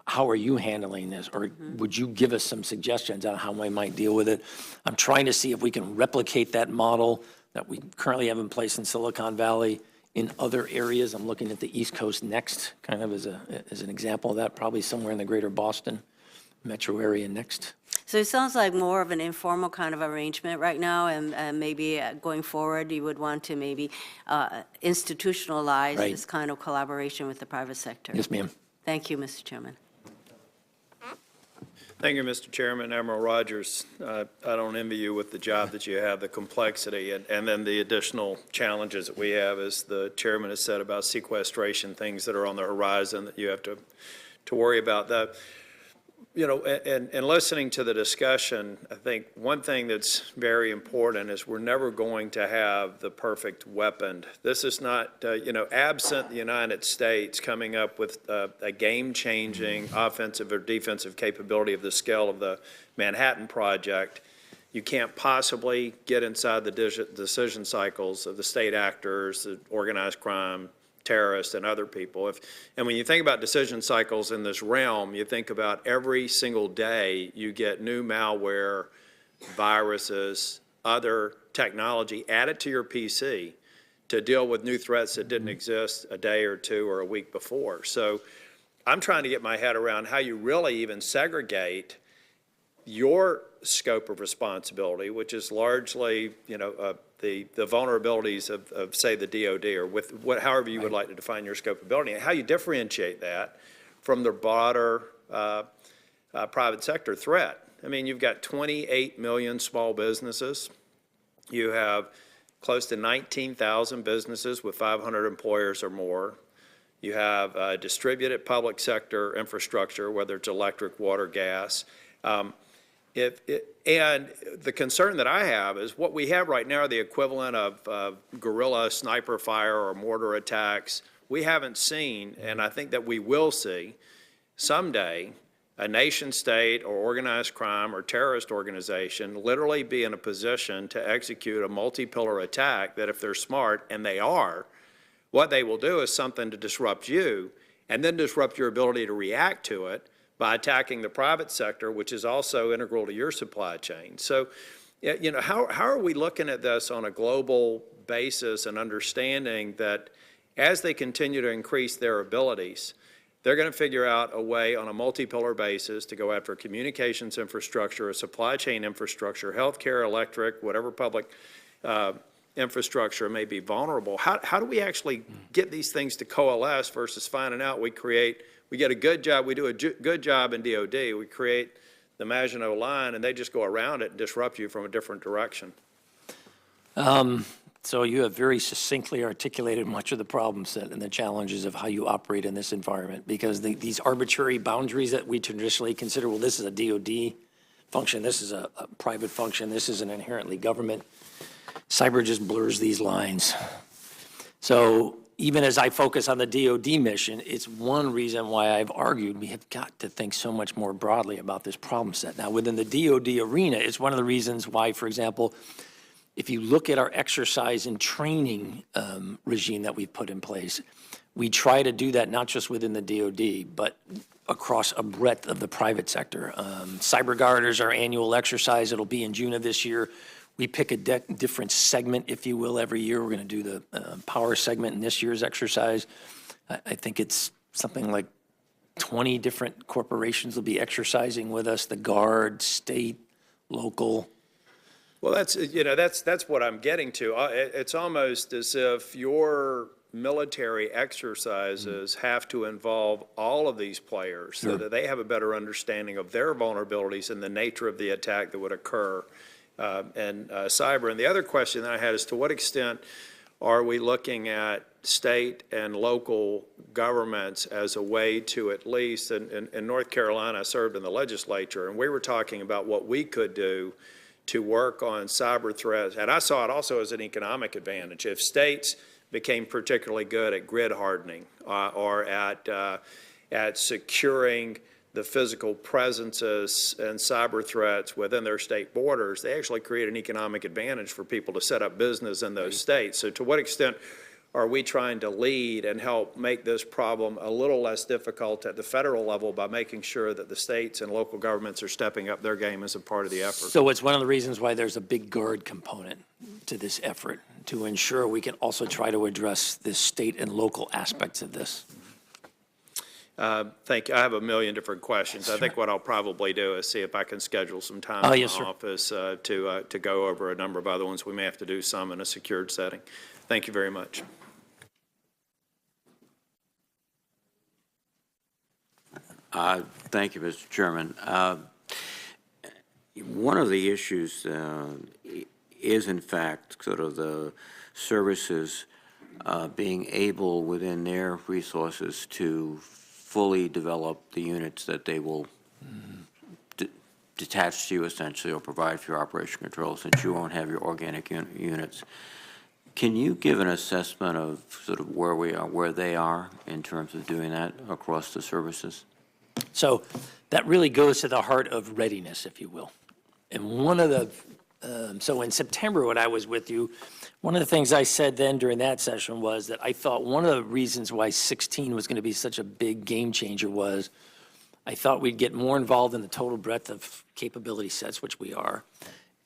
How are you handling this? Or would you give us some suggestions on how we might deal with it? I'm trying to see if we can replicate that model that we currently have in place in Silicon Valley in other areas. I'm looking at the East Coast next, kind of as an example of that, probably somewhere in the greater Boston metro area next. So it sounds like more of an informal kind of arrangement right now, and maybe going forward, you would want to maybe institutionalize this kind of collaboration with the private sector. Yes, ma'am. Thank you, Mr. Chairman. Thank you, Mr. Chairman. Admiral Rogers, I don't envy you with the job that you have, the complexity, and then the additional challenges that we have, as the chairman has said, about sequestration, things that are on the horizon that you have to worry about. That, and listening to the discussion, I think one thing that's very important is we're never going to have the perfect weapon. This is not, absent the United States coming up with a game-changing offensive or defensive capability of the scale of the Manhattan Project. You can't possibly get inside the decision cycles of the state actors, the organized crime, terrorists, and other people. And when you think about decision cycles in this realm, you think about every single day you get new malware, viruses, other technology added to your PC to deal with new threats that didn't exist a day or two or a week before. So I'm trying to get my head around how you really even segregate your scope of responsibility, which is largely, the vulnerabilities of, say, the DOD, or with however you would like to define your scope of ability, and how you differentiate that from the broader private sector threat. I mean, you've got 28 million small businesses. You have close to 19,000 businesses with 500 employers or more. You have distributed public sector infrastructure, whether it's electric, water, gas. And the concern that I have is what we have right now are the equivalent of guerrilla sniper fire or mortar attacks. We haven't seen, and I think that we will see someday, a nation state or organized crime or terrorist organization literally be in a position to execute a multi-pillar attack that if they're smart, and they are, what they will do is something to disrupt you and then disrupt your ability to react to it by attacking the private sector, which is also integral to your supply chain. So, you know, how are we looking at this on a global basis and understanding that as they continue to increase their abilities, they're going to figure out a way on a multi-pillar basis to go after communications infrastructure, a supply chain infrastructure, healthcare, electric, whatever public infrastructure may be vulnerable. How do we actually get these things to coalesce versus finding out we get a good job, we do a good job in DOD, we create the Maginot Line, and they just go around it and disrupt you from a different direction? So you have very succinctly articulated much of the problem set and the challenges of how you operate in this environment, because these arbitrary boundaries that we traditionally consider, well, this is a DOD function, this is a private function, this is an inherently government. Cyber just blurs these lines. So even as I focus on the DOD mission, it's one reason why I've argued we have got to think so much more broadly about this problem set. Now, within the DOD arena, it's one of the reasons why, for example, if you look at our exercise and training regime that we've put in place, we try to do that not just within the DOD, but across a breadth of the private sector. CyberGuard is our annual exercise. It'll be in June of this year. We pick a different segment, if you will, every year. We're going to do the power segment in this year's exercise. I think it's something like 20 different corporations will be exercising with us, the Guard, state, local. Well, that's what I'm getting to. It's almost as if your military exercises have to involve all of these players so that they have a better understanding of their vulnerabilities and the nature of the attack that would occur in cyber. And the other question that I had is, to what extent are we looking at state and local governments as a way to, at least in North Carolina, I served in the legislature, and we were talking about what we could do to work on cyber threats. And I saw it also as an economic advantage. If states became particularly good at grid hardening or at securing the physical presences and cyber threats within their state borders, they actually create an economic advantage for people to set up business in those states. So to what extent are we trying to lead and help make this problem a little less difficult at the federal level by making sure that the states and local governments are stepping up their game as a part of the effort? So it's one of the reasons why there's a big Guard component to this effort, to ensure we can also try to address the state and local aspects of this. Thank you. I have a million different questions. Sure. I think what I'll probably do is see if I can schedule some time in the office to go over a number of other ones. We may have to do some in a secured setting. Thank you very much. Thank you, Mr. Chairman. One of the issues is, in fact, sort of the services being able, within their resources, to fully develop the units that they will detach to you, essentially, or provide for your operation control, since you won't have your organic units. Can you give an assessment of sort of where we are, where they are in terms of doing that across the services? So that really goes to the heart of readiness, if you will. And one of the, so in September when I was with you, one of the things I said then during that session was that I thought one of the reasons why 16 was going to be such a big game changer was I thought we'd get more involved in the total breadth of capability sets, which we are.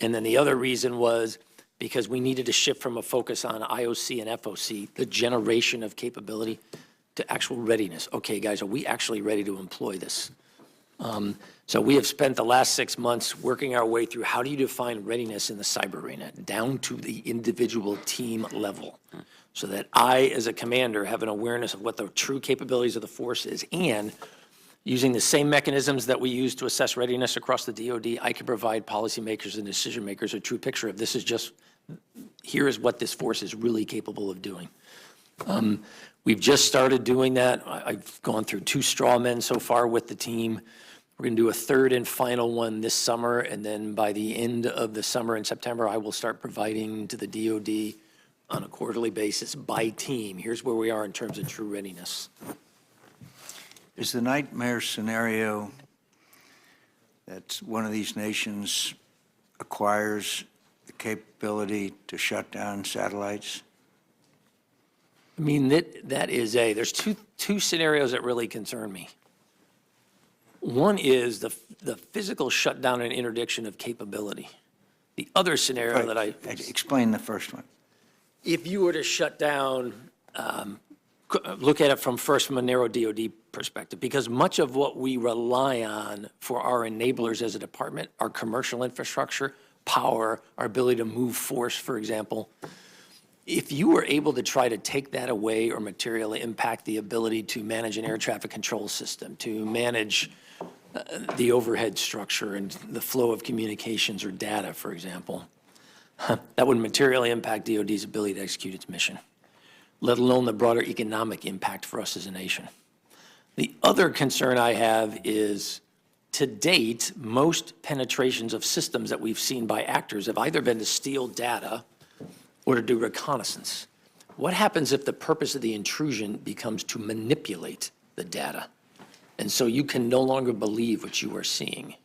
And then the other reason was because we needed to shift from a focus on IOC and FOC, the generation of capability, to actual readiness. Okay, guys, are we actually ready to employ this? So we have spent the last 6 months working our way through how do you define readiness in the cyber arena, down to the individual team level, so that I, as a commander, have an awareness of what the true capabilities of the force is, and Using the same mechanisms that we use to assess readiness across the DoD, I can provide policymakers and decision makers a true picture of this is just, here is what this force is really capable of doing. We've just started doing that. I've gone through 2 straw men so far with the team. We're going to do a 3rd and final one this summer, and then by the end of the summer in September, I will start providing to the DoD on a quarterly basis by team. Here's where we are in terms of true readiness. Is the nightmare scenario that one of these nations acquires the capability to shut down satellites? I mean, that is there's two scenarios that really concern me. One is the physical shutdown and interdiction of capability. The other scenario that I... Explain the first one. If you were to shut down, look at it from a narrow DoD perspective, because much of what we rely on for our enablers as a department, our commercial infrastructure, power, our ability to move force, for example, if you were able to try to take that away or materially impact the ability to manage an air traffic control system, to manage the overhead structure and the flow of communications or data, for example, that would materially impact DoD's ability to execute its mission, let alone the broader economic impact for us as a nation. The other concern I have is, to date, most penetrations of systems that we've seen by actors have either been to steal data or to do reconnaissance. What happens if the purpose of the intrusion becomes to manipulate the data? And so you can no longer believe what you are seeing.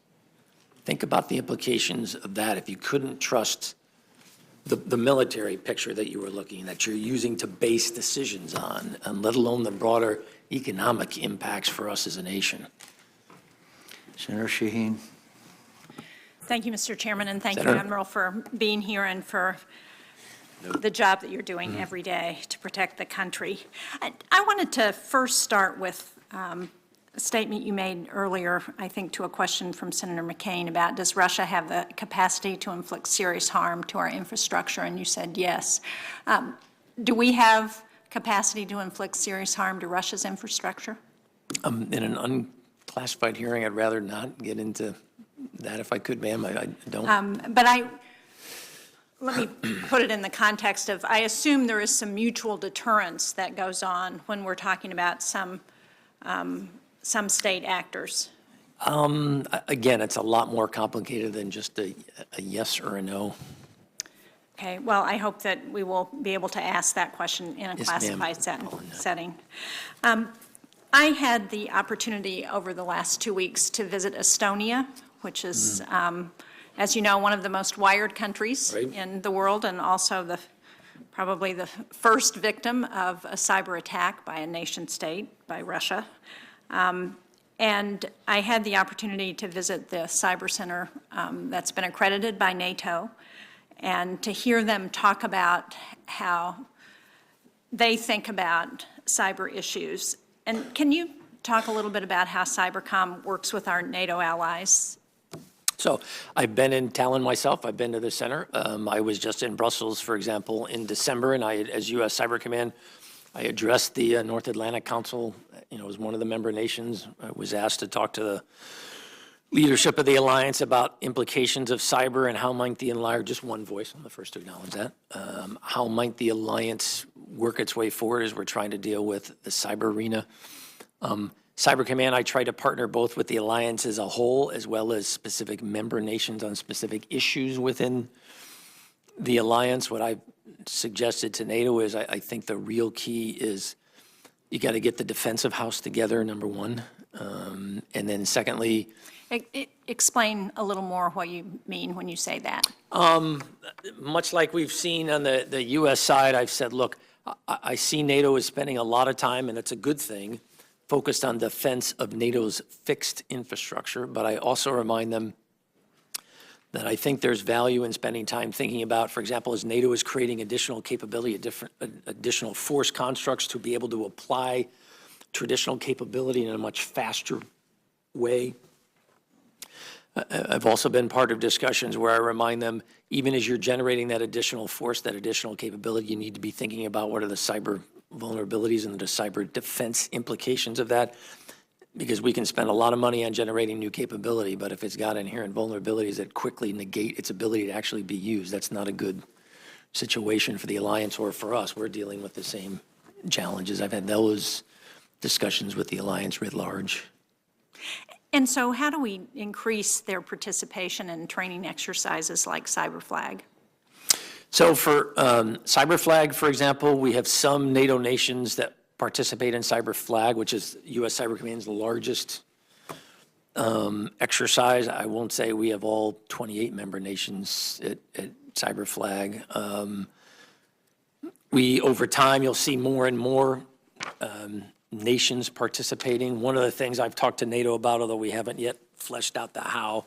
Think about the implications of that if you couldn't trust the military picture that you were looking, that you're using to base decisions on, and let alone the broader economic impacts for us as a nation. Senator Shaheen. Thank you, Mr. Chairman, and thank you, Senator. Admiral, for being here and for the job that you're doing every day to protect the country. I wanted to first start with a statement you made earlier, I think, to a question from Senator McCain about, does Russia have the capacity to inflict serious harm to our infrastructure? And you said yes. Do we have capacity to inflict serious harm to Russia's infrastructure? In an unclassified hearing, I'd rather not get into that if I could, ma'am. I don't. Let me put it in the context of, I assume there is some mutual deterrence that goes on when we're talking about some state actors. Again, it's a lot more complicated than just a yes or a no. Okay, well, I hope that we will be able to ask that question in a Yes, classified ma'am. setting. I had the opportunity over the last 2 weeks to visit Estonia, which is, as you know, one of the most wired countries in the world, and also probably the first victim of a cyber attack by a nation state, by Russia. And I had the opportunity to visit the cyber center that's been accredited by NATO, and to hear them talk about how they think about cyber issues. And can you talk a little bit about how Cybercom works with our NATO allies? So I've been in Tallinn myself. I've been to the center. I was just in Brussels, for example, in December, and as U.S. Cyber Command, I addressed the North Atlantic Council, as one of the member nations. I was asked to talk to the leadership of the alliance about implications of cyber and how might the alliance, just one voice, I'm the first to acknowledge that, how might the alliance work its way forward as we're trying to deal with the cyber arena. Cyber Command, I try to partner both with the alliance as a whole as well as specific member nations on specific issues within the alliance. What I've suggested to NATO is I think the real key is you got to get the defensive house together, number one. And then secondly, Explain a little more what you mean when you say that. much like we've seen on the U.S. side, I've said, look, I see NATO is spending a lot of time, and it's a good thing, focused on defense of NATO's fixed infrastructure, but I also remind them that I think there's value in spending time thinking about, for example, as NATO is creating additional capability, additional force constructs to be able to apply traditional capability in a much faster way. I've also been part of discussions where I remind them, even as you're generating that additional force, that additional capability, you need to be thinking about what are the cyber vulnerabilities and the cyber defense implications of that. because we can spend a lot of money on generating new capability, but if it's got inherent vulnerabilities that quickly negate its ability to actually be used, that's not a good situation for the alliance or for us. We're dealing with the same challenges. I've had those discussions with the alliance writ large. And so how do we increase their participation in training exercises like CyberFlag? So for CyberFlag, for example, we have some NATO nations that participate in CyberFlag, which is U.S. Cyber Command's largest exercise. I won't say we have all 28 member nations at CyberFlag. Over time, you'll see more and more nations participating. One of the things I've talked to NATO about, although we haven't yet fleshed out the how,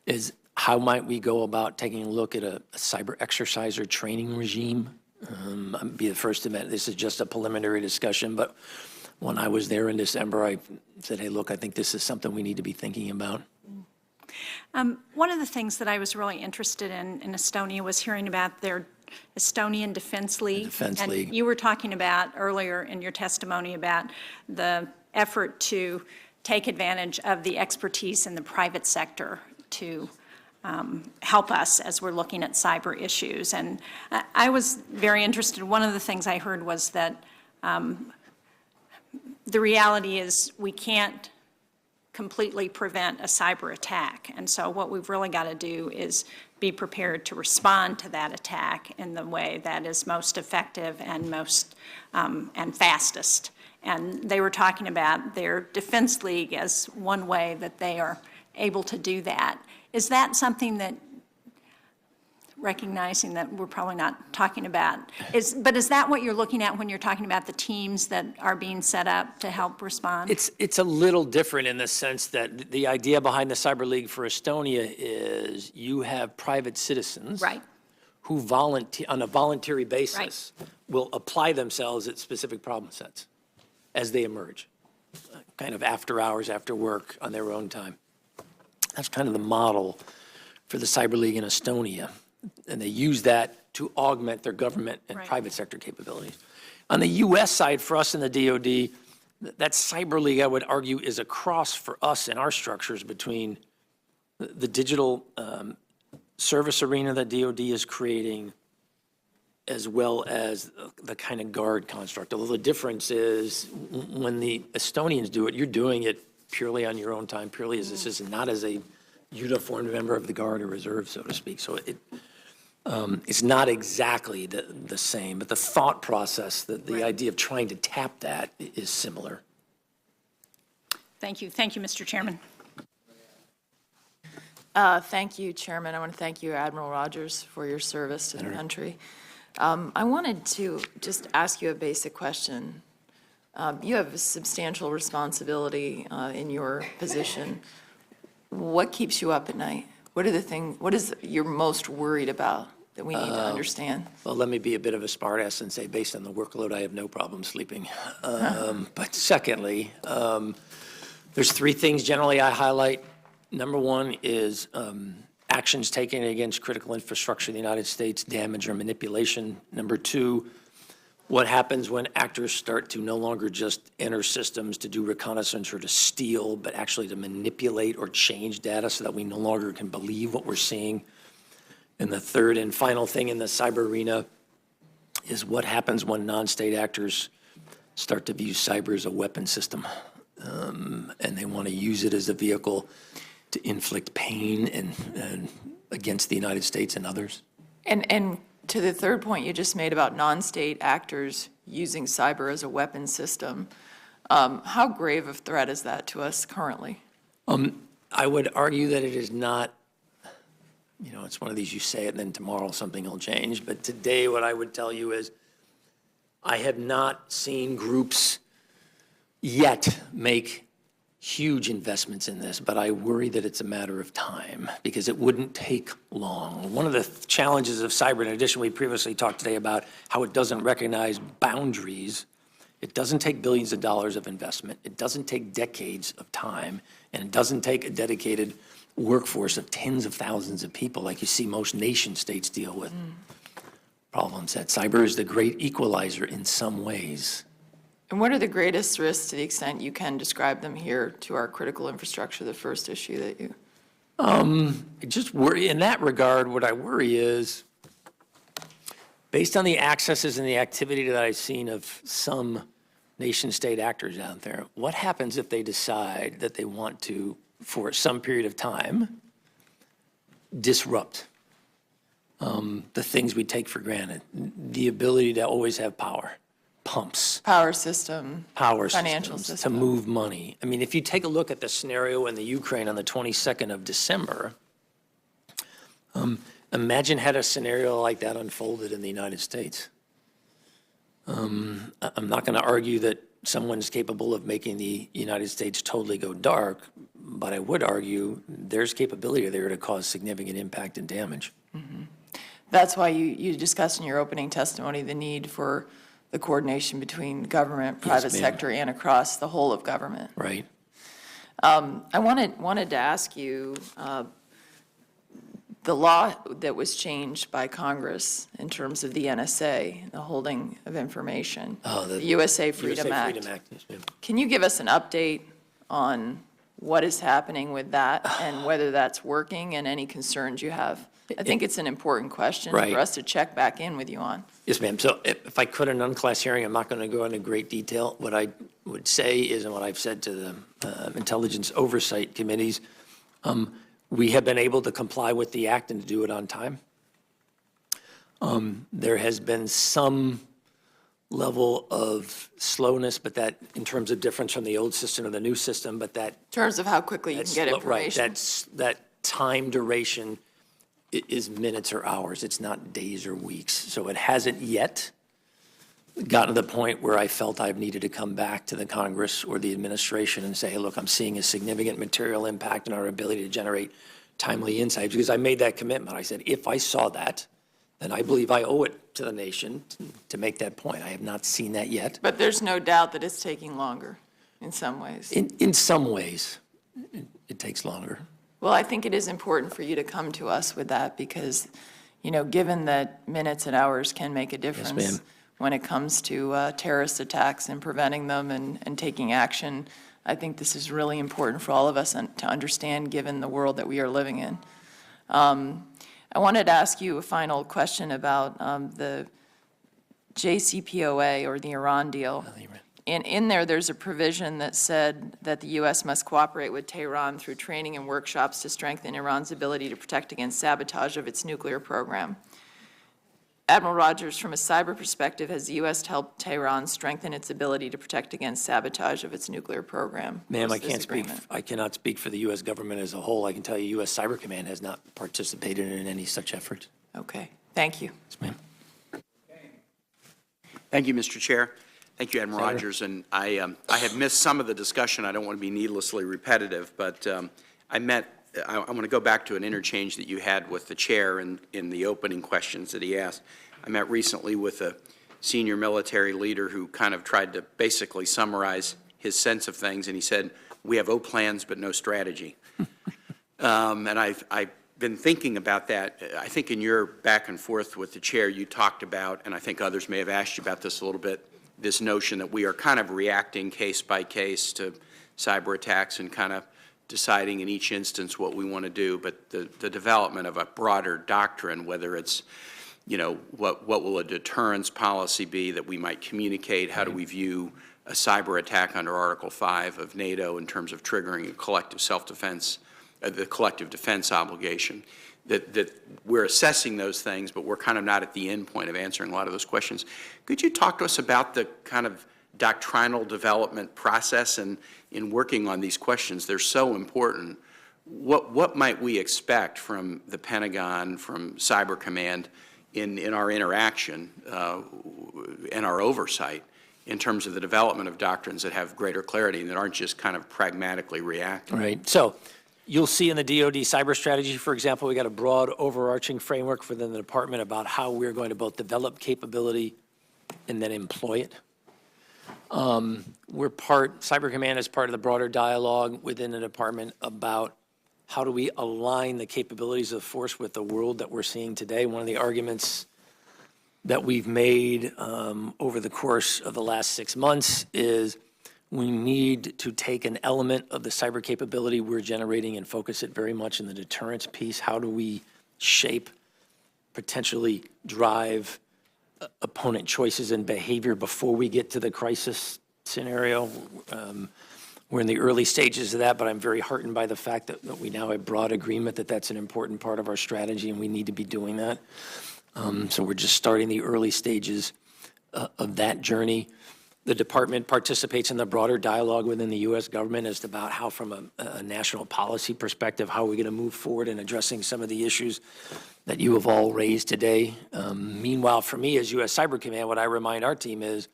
is how might we go about taking a look at a cyber exerciser training regime. I'll be the first to admit this is just a preliminary discussion, but when I was there in December, I said, hey, look, I think this is something we need to be thinking about. One of the things that I was really interested in Estonia was hearing about their Estonian Defense League. And you were talking about earlier in your testimony about the effort to take advantage of the expertise in the private sector to help us as we're looking at cyber issues. And I was very interested. One of the things I heard was that the reality is we can't completely prevent a cyber attack. And so what we've really got to do is be prepared to respond to that attack in the way that is most effective and most and fastest. And they were talking about their Defense League as one way that they are able to do that. Is that something that, recognizing that we're probably not talking about, but is that what you're looking at when you're talking about the teams that are being set up to help respond? It's a little different in the sense that the idea behind the Cyber League for Estonia is you have private citizens who volunteer on a voluntary basis will apply themselves at specific problem sets as they emerge, kind of after hours, after work, on their own time. That's kind of the model for the Cyber League in Estonia. And they use that to augment their government and private sector capabilities. On the U.S. side, for us in the DoD, that Cyber League, I would argue, is a cross for us in our structures between the digital service arena that DoD is creating, as well as the kind of guard construct. Although the difference is when the Estonians do it, you're doing it purely on your own time, purely as this is not as a uniformed member of the Guard or Reserve, so to speak. So it's not exactly the same, but the thought process, the idea of trying to tap that is similar. Thank you. Thank you, Mr. Chairman. Thank you, Chairman. I want to thank you, Admiral Rogers, for your service to the country. I wanted to just ask you a basic question. You have a substantial responsibility in your position. What keeps you up at night? What is you're most worried about that we need to understand? Well, let me be a bit of a smartass and say, based on the workload, I have no problem sleeping. But secondly, there's three things generally I highlight. Number one is actions taken against critical infrastructure in the United States, damage or manipulation. Number two, what happens when actors start to no longer just enter systems to do reconnaissance or to steal, but actually to manipulate or change data so that we no longer can believe what we're seeing. And the third and final thing in the cyber arena is what happens when non-state actors start to view cyber as a weapon system, and they want to use it as a vehicle to inflict pain and against the United States and others. And to the third point you just made about non-state actors using cyber as a weapon system, how grave of threat is that to us currently? I would argue that it is not, it's one of these, you say it and then tomorrow something will change. But today what I would tell you is I have not seen groups yet make huge investments in this, but I worry that it's a matter of time because it wouldn't take long. One of the challenges of cyber, in addition, we previously talked today about how it doesn't recognize boundaries. It doesn't take billions of dollars of investment. It doesn't take decades of time, and it doesn't take a dedicated workforce of tens of thousands of people like you see most nation states deal with problems. That cyber is the great equalizer in some ways. And what are the greatest risks, to the extent you can describe them here, to our critical infrastructure, the first issue that you? I just worry, in that regard, what I worry is, based on the accesses and the activity that I've seen of some nation-state actors out there, what happens if they decide that they want to, for some period of time, disrupt the things we take for granted? The ability to always have power, pumps, Power system. power Financial systems, to system. move money. I mean, if you take a look at the scenario in the Ukraine on the 22nd of December, imagine had a scenario like that unfolded in the United States. I'm not going to argue that someone's capable of making the United States totally go dark, but I would argue there's capability there to cause significant impact and damage. That's why you discussed in your opening testimony the need for the coordination between government, private ma'am. sector, and across the whole of government. Right. I wanted to ask you, the law that was changed by Congress in terms of the NSA, the holding of information, the USA Freedom Act. Yes, ma'am. Can you give us an update on what is happening with that and whether that's working and any concerns you have? I think it's an important question Right. for us to check back in with you on. Yes, ma'am. So if I could, in an unclass hearing, I'm not going to go into great detail. What I would say is, and what I've said to the intelligence oversight committees, we have been able to comply with the act and to do it on time. There has been some level of slowness, but that, in terms of difference from the old system or the new system, but that. In terms of how quickly you can get information. Right, that time duration is minutes or hours. It's not days or weeks. So it hasn't yet gotten to the point where I felt I've needed to come back to the Congress or the administration and say, hey, look, I'm seeing a significant material impact on our ability to generate timely insights. Because I made that commitment. I said, if I saw that, then I believe I owe it to the nation to make that point. I have not seen that yet. But there's no doubt that it's taking longer in some ways. In some ways, it takes longer. Well, I think it is important for you to come to us with that because, given that minutes and hours can make a difference ma'am. when it comes to terrorist attacks and preventing them and taking action, I think this is really important for all of us to understand, given the world that we are living in. I wanted to ask you a final question about the JCPOA, or the Iran deal. In there, there's a provision that said that the U.S. must cooperate with Tehran through training and workshops to strengthen Iran's ability to protect against sabotage of its nuclear program. Admiral Rogers, from a cyber perspective, has the U.S. helped Tehran strengthen its ability to protect against sabotage of its nuclear program? Ma'am, post this agreement? I cannot speak for the U.S. government as a whole. I can tell you U.S. Cyber Command has not participated in any such effort. Okay, thank you. Yes, ma'am. Thank you, Mr. Chair. Thank you, Admiral Senator. Rogers. And I have missed some of the discussion. I don't want to be needlessly repetitive, but I want to go back to an interchange that you had with the chair in the opening questions that he asked. I met recently with a senior military leader who kind of tried to basically summarize his sense of things, and he said, we have plans but no strategy. And I've been thinking about that. I think in your back and forth with the chair, you talked about, and I think others may have asked you about this a little bit, this notion that we are kind of reacting case by case to cyber attacks and kind of deciding in each instance what we want to do. But the development of a broader doctrine, whether it's, what will a deterrence policy be that we might communicate? How do we view a cyber attack under Article 5 of NATO in terms of triggering a collective self-defense, the collective defense obligation? That we're assessing those things, but we're kind of not at the end point of answering a lot of those questions. Could you talk to us about the kind of doctrinal development process and in working on these questions? They're so important. What might we expect from the Pentagon, from Cyber Command in our interaction and our oversight in terms of the development of doctrines that have greater clarity and that aren't just kind of pragmatically reactive? Right. So you'll see in the DoD cyber strategy, for example, we got a broad overarching framework within the department about how we're going to both develop capability and then employ it. Cyber Command is part of the broader dialogue within the department about how do we align the capabilities of the force with the world that we're seeing today. One of the arguments that we've made over the course of the last 6 months is we need to take an element of the cyber capability we're generating and focus it very much in the deterrence piece. How do we shape, potentially drive opponent choices and behavior before we get to the crisis scenario? We're in the early stages of that, but I'm very heartened by the fact that we now have broad agreement that that's an important part of our strategy and we need to be doing that. So we're just starting the early stages of that journey. The department participates in the broader dialogue within the U.S. government as to about how, from a national policy perspective, how are we going to move forward in addressing some of the issues that you have all raised today. Meanwhile, for me as U.S. Cyber Command, what I remind our team is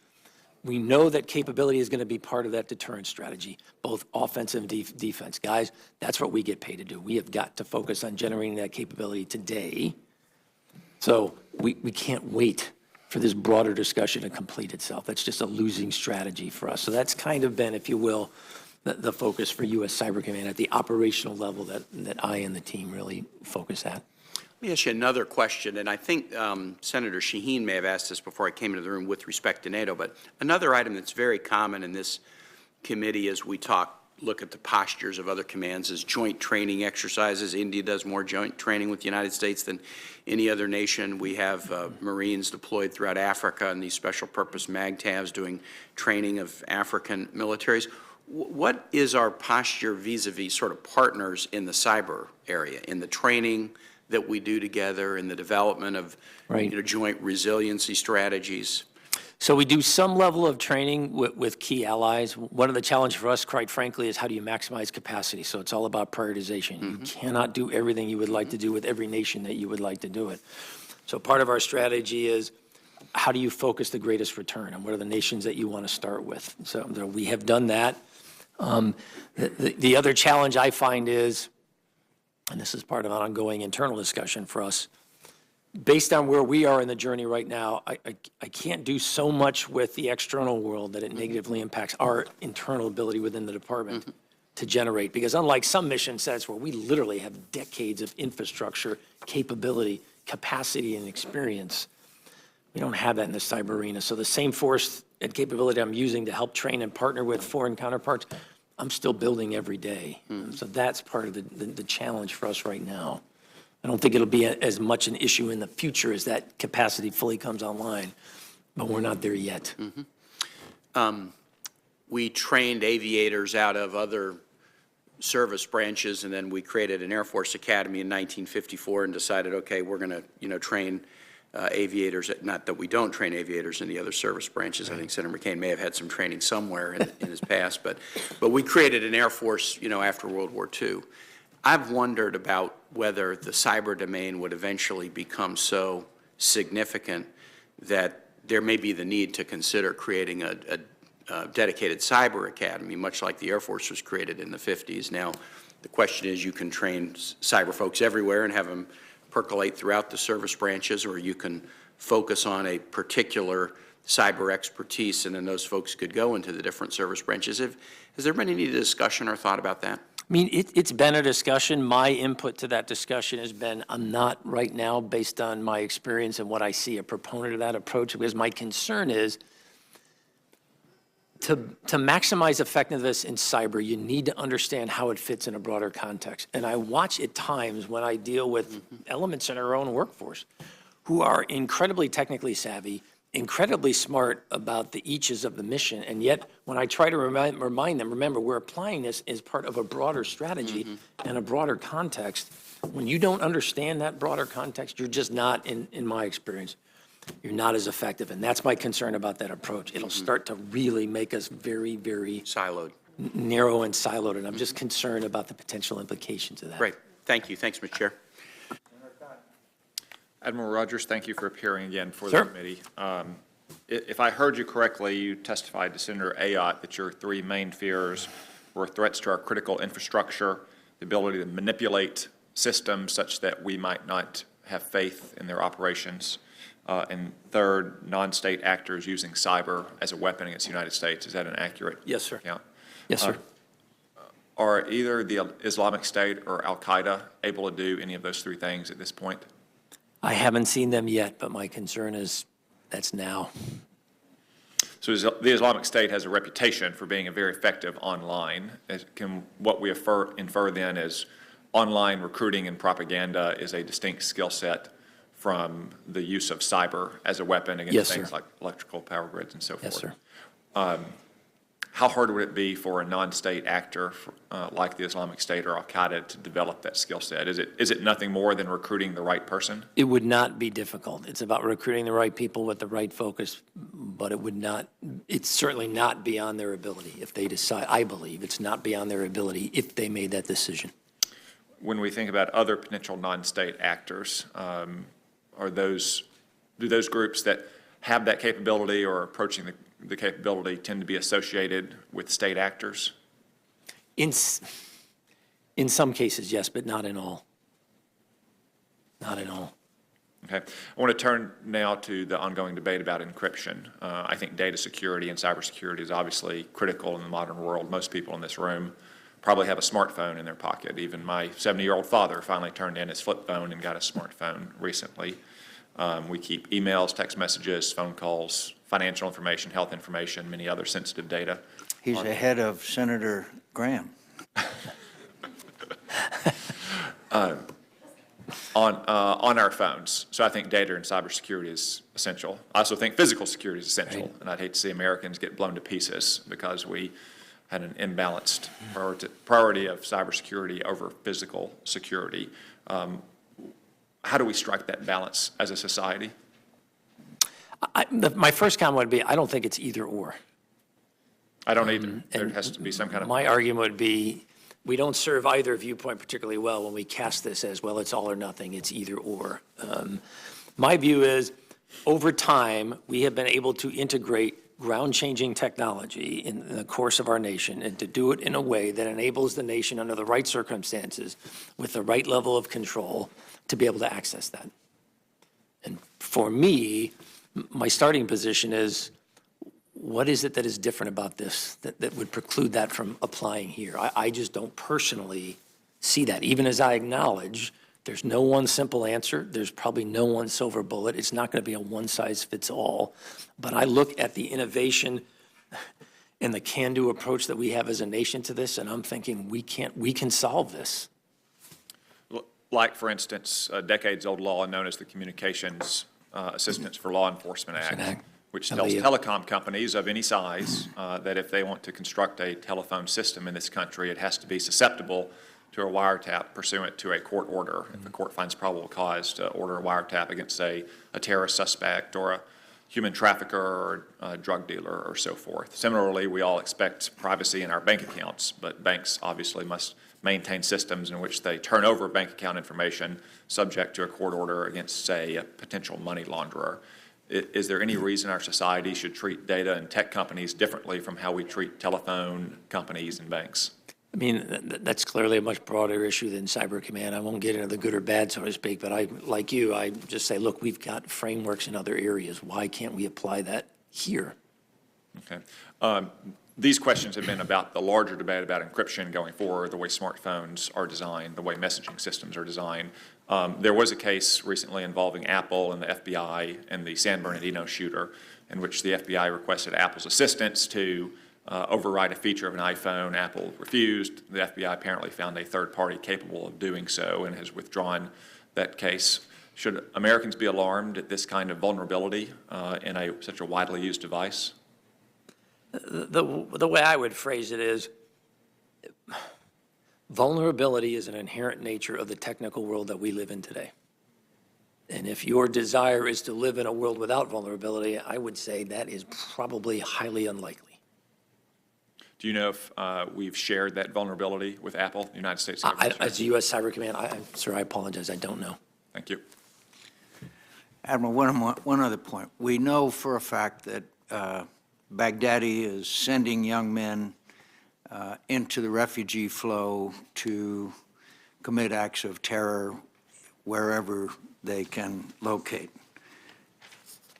we know that capability is going to be part of that deterrence strategy, both offensive and defense. Guys, that's what we get paid to do. We have got to focus on generating that capability today. So we can't wait for this broader discussion to complete itself. That's just a losing strategy for us. So that's kind of been, if you will, the focus for U.S. Cyber Command at the operational level that I and the team really focus at. Let me ask you another question, and I think Senator Shaheen may have asked this before I came into the room with respect to NATO, but another item that's very common in this committee as we look at the postures of other commands is joint training exercises. India does more joint training with the United States than any other nation. We have Marines deployed throughout Africa and these special purpose MAGTAVs doing training of African militaries. What is our posture vis-a-vis sort of partners in the cyber area, in the training that we do together, in the development of joint resiliency strategies? So we do some level of training with key allies. One of the challenges for us, quite frankly, is how do you maximize capacity? So it's all about prioritization. You cannot do everything you would like to do with every nation that you would like to do it. So part of our strategy is how do you focus the greatest return, and what are the nations that you want to start with? So we have done that. The other challenge I find is, and this is part of an ongoing internal discussion for us, based on where we are in the journey right now, I can't do so much with the external world that it negatively impacts our internal ability within the department to generate. Because unlike some mission sets where we literally have decades of infrastructure, capability, capacity, and experience, we don't have that in the cyber arena. So the same force and capability I'm using to help train and partner with foreign counterparts, I'm still building every day. So that's part of the challenge for us right now. I don't think it'll be as much an issue in the future as that capacity fully comes online, but we're not there yet. We trained aviators out of other service branches, and then we created an Air Force Academy in 1954 and decided, okay, we're going to train aviators. Not that we don't train aviators in the other service branches. I think Senator McCain may have had some training somewhere in his past, but we created an Air Force, after World War II. I've wondered about whether the cyber domain would eventually become so significant that there may be the need to consider creating a dedicated cyber academy, much like the Air Force was created in the 50s. Now, the question is, you can train cyber folks everywhere and have them percolate throughout the service branches, or you can focus on a particular cyber expertise, and then those folks could go into the different service branches. Has there been any discussion or thought about that? I mean, it's been a discussion. My input to that discussion has been, I'm not right now, based on my experience and what I see, a proponent of that approach, because my concern is to maximize effectiveness in cyber, you need to understand how it fits in a broader context. And I watch at times when I deal with elements in our own workforce who are incredibly technically savvy, incredibly smart about the eaches of the mission, and yet when I try to remind them, remember, we're applying this as part of a broader strategy and a broader context. When you don't understand that broader context, you're just not, in my experience, you're not as effective, and that's my concern about that approach. It'll start to really make us very, very siloed, narrow and siloed, and I'm just concerned about the potential implications of that. Great. Thank you. Thanks, Mr. Chair. Admiral Rogers, thank you for appearing again for the committee. If I heard you correctly, you testified to Senator Ayotte that your three main fears were threats to our critical infrastructure, the ability to manipulate systems such that we might not have faith in their operations, and third, non-state actors using cyber as a weapon against the United States. Is that an accurate account? Yes, sir. Are either the Islamic State or Al-Qaeda able to do any of those three things at this point? I haven't seen them yet, but my concern is That's now. So the Islamic State has a reputation for being very effective online. What we infer then is online recruiting and propaganda is a distinct skill set from the use of cyber as a weapon against Yes, things sir. like electrical power grids and so forth. Yes, sir. How hard would it be for a non-state actor like the Islamic State or Al-Qaeda to develop that skill set? Is it nothing more than recruiting the right person? It would not be difficult. It's about recruiting the right people with the right focus, but it's certainly not beyond their ability if they decide. I believe it's not beyond their ability if they made that decision. When we think about other potential non-state actors, do those groups that have that capability or are approaching the capability tend to be associated with state actors? In some cases, yes, but not in all. Not in all. Okay. I want to turn now to the ongoing debate about encryption. I think data security and cybersecurity is obviously critical in the modern world. Most people in this room probably have a smartphone in their pocket. Even my 70-year-old father finally turned in his flip phone and got a smartphone recently. We keep emails, text messages, phone calls, financial information, health information, many other sensitive data. He's ahead of Senator Graham. On our phones. So I think data and cybersecurity is essential. I also think physical security is essential. Right. And I'd hate to see Americans get blown to pieces because we had an imbalanced priority of cybersecurity over physical security. How do we strike that balance as a society? My first comment would be, I don't think it's either or. I don't either. There has to be some kind of... My argument would be, we don't serve either viewpoint particularly well when we cast this as, well, it's all or nothing, it's either or. My view is, over time, we have been able to integrate ground-changing technology in the course of our nation and to do it in a way that enables the nation under the right circumstances with the right level of control to be able to access that. And for me, my starting position is, what is it that is different about this that would preclude that from applying here? I just don't personally see that, even as I acknowledge there's no one simple answer. There's probably no one silver bullet. It's not going to be a one-size-fits-all. But I look at the innovation and the can-do approach that we have as a nation to this, and I'm thinking we can solve this. Like, for instance, a decades-old law known as the Communications Assistance for Law Enforcement Act, which tells telecom companies of any size that if they want to construct a telephone system in this country, it has to be susceptible to a wiretap pursuant to a court order. If the court finds probable cause to order a wiretap against, say, a terrorist suspect or a human trafficker or a drug dealer or so forth. Similarly, we all expect privacy in our bank accounts, but banks obviously must maintain systems in which they turn over bank account information subject to a court order against, say, a potential money launderer. Is there any reason our society should treat data and tech companies differently from how we treat telephone companies and banks? I mean, that's clearly a much broader issue than Cyber Command. I won't get into the good or bad, so to speak, but like you, I just say, look, we've got frameworks in other areas. Why can't we apply that here? Okay. These questions have been about the larger debate about encryption going forward, the way smartphones are designed, the way messaging systems are designed. There was a case recently involving Apple and the FBI and the San Bernardino shooter, in which the FBI requested Apple's assistance to override a feature of an iPhone. Apple refused. The FBI apparently found a third party capable of doing so and has withdrawn that case. Should Americans be alarmed at this kind of vulnerability in such a widely used device? The way I would phrase it is, vulnerability is an inherent nature of the technical world that we live in today. And if your desire is to live in a world without vulnerability, I would say that is probably highly unlikely. Do you know if we've shared that vulnerability with Apple, the United States government? As the U.S. Cyber Command, sir, I apologize, I don't know. Thank you. Admiral, one other point. We know for a fact that Baghdadi is sending young men into the refugee flow to commit acts of terror wherever they can locate.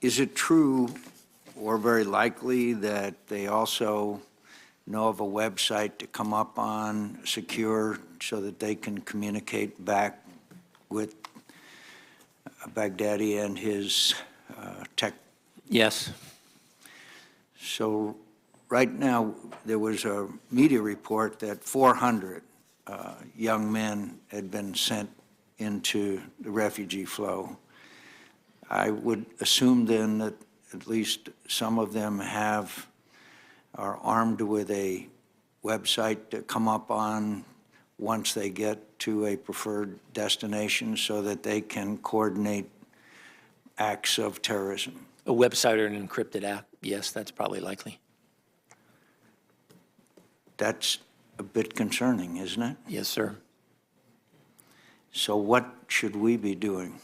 Is it true or very likely that they also know of a website to come up on secure so that they can communicate back with Baghdadi and his tech Yes. So right now, there was a media report that 400 young men had been sent into the refugee flow. I would assume then that at least some of them are armed with a website to come up on once they get to a preferred destination so that they can coordinate acts of terrorism. A website or an encrypted app, yes, that's probably likely. That's a bit concerning, isn't it? Yes, sir. So what should we be doing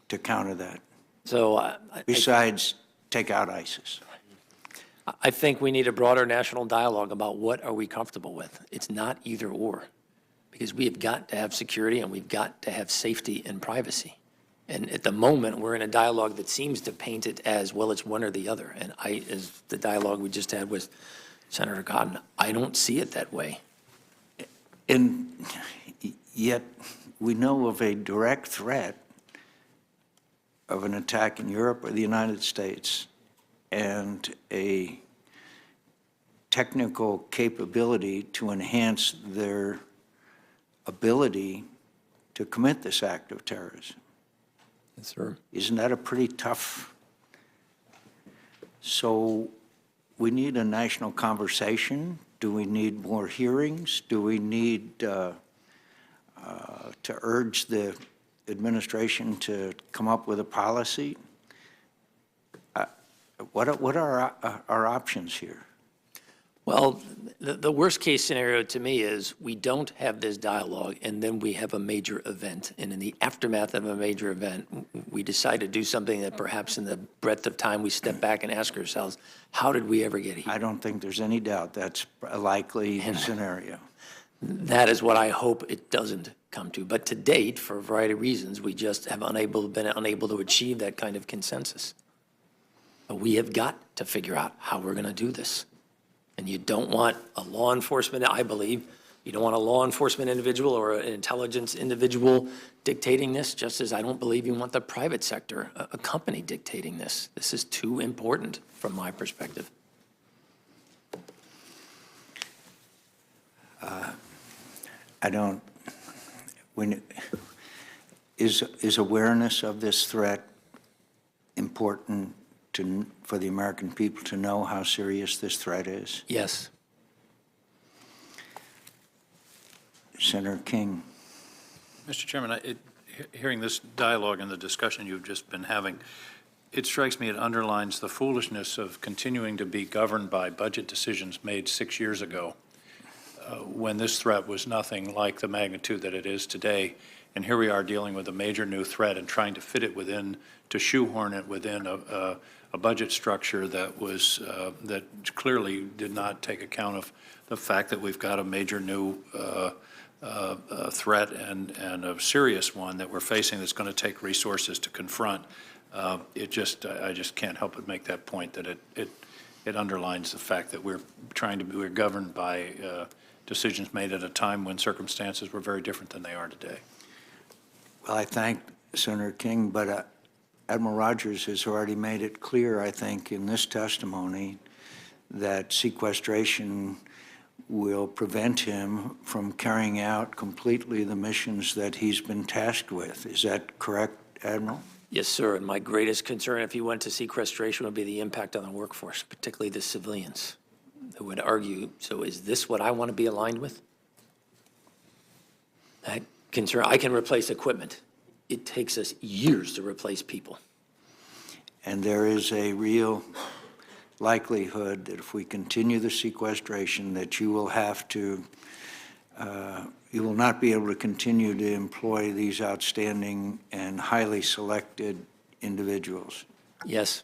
to counter that, So besides take out ISIS? I think we need a broader national dialogue about what are we comfortable with. It's not either or, because we have got to have security and we've got to have safety and privacy. And at the moment, we're in a dialogue that seems to paint it as, well, it's one or the other. And as the dialogue we just had with Senator Cotton, I don't see it that way. And yet, we know of a direct threat of an attack in Europe or the United States, and a technical capability to enhance their ability to commit this act of terrorism. Yes, sir. Isn't that a pretty tough? So we need a national conversation. Do we need more hearings? Do we need to urge the administration to come up with a policy? What are our options here? Well, the worst-case scenario to me is we don't have this dialogue, and then we have a major event. And in the aftermath of a major event, we decide to do something that perhaps in the breadth of time we step back and ask ourselves, how did we ever get here? I don't think there's any doubt that's a likely scenario. That is what I hope it doesn't come to. But to date, for a variety of reasons, we just have been unable to achieve that kind of consensus. But we have got to figure out how we're going to do this. And you don't want a law enforcement, I believe, you don't want a law enforcement individual or an intelligence individual dictating this, just as I don't believe you want the private sector, a company dictating this. This is too important from my perspective. Is awareness of this threat important for the American people to know how serious this threat is? Yes. Senator King. Mr. Chairman, hearing this dialogue and the discussion you've just been having, it strikes me it underlines the foolishness of continuing to be governed by budget decisions made 6 years ago when this threat was nothing like the magnitude that it is today. And here we are dealing with a major new threat and trying to fit it within, to shoehorn it within a budget structure that was, that clearly did not take account of the fact that we've got a major new threat and a serious one that we're facing that's going to take resources to confront. I just can't help but make that point, that it underlines the fact that we're governed by decisions made at a time when circumstances were very different than they are today. Well, I thank Senator King, but Admiral Rogers has already made it clear, I think, in this testimony that sequestration will prevent him from carrying out completely the missions that he's been tasked with. Is that correct, Admiral? Yes, sir. And my greatest concern, if he went to sequestration, would be the impact on the workforce, particularly the civilians, who would argue, so is this what I want to be aligned with? That concern, I can replace equipment. It takes us years to replace people. And there is a real likelihood that if we continue the sequestration, that you will have to, you will not be able to continue to employ these outstanding and highly selected individuals. Yes.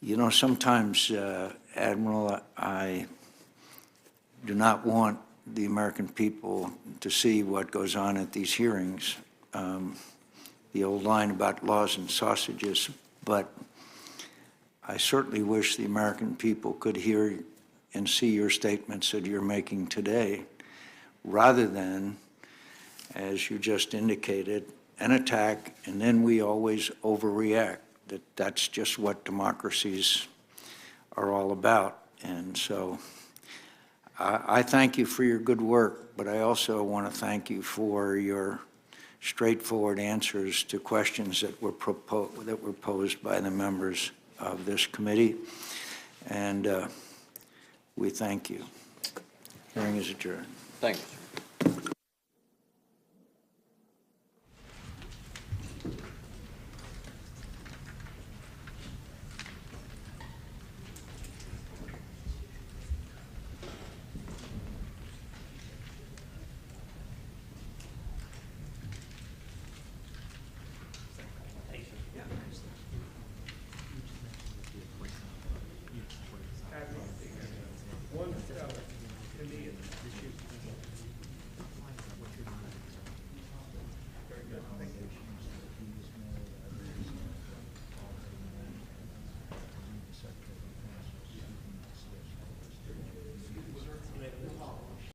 You know, sometimes, Admiral, I do not want the American people to see what goes on at these hearings, the old line about laws and sausages, but I certainly wish the American people could hear and see your statements that you're making today, rather than, as you just indicated, an attack, and then we always overreact. that's just what democracies are all about. And so I thank you for your good work, but I also want to thank you for your straightforward answers to questions that were posed by the members of this committee. And we thank you. Hearing is adjourned. Thank you, sir.